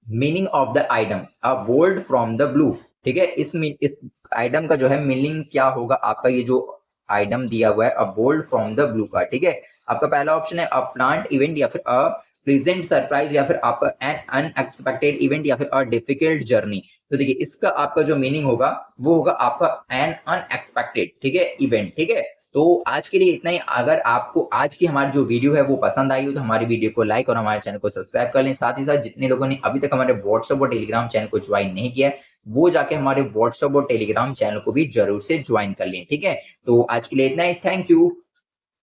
meaning of the item a bolt from the blue. ठीक है, इस आइटम का जो है मीनिंग क्या होगा आपका, ये जो आइटम दिया हुआ है a bolt from the blue का। ठीक है, आपका पहला ऑप्शन है अ प्लांट इवेंट या फिर अ प्रेजेंट सरप्राइज या फिर आपका एन अनएक्सपेक्टेड इवेंट या फिर अ डिफिकल्ट जर्नी। तो देखिए इसका आपका जो मीनिंग होगा वो होगा आपका एन अनएक्सपेक्टेड, ठीक है, इवेंट। ठीक है, तो आज के लिए इतना ही। अगर आपको आज की हमारी जो वीडियो है वो पसंद आई हो तो हमारी वीडियो को लाइक और हमारे चैनल को सब्सक्राइब कर लें। साथ ही साथ जितने लोगों ने अभी तक हमारे व्हाट्सएप और टेलीग्राम चैनल को ज्वाइन नहीं किया है वो जाके हमारे व्हाट्सएप और टेलीग्राम चैनल को भी जरूर से ज्वाइन कर लें। ठीक है, तो आज के लिए इतना ही। Thank you.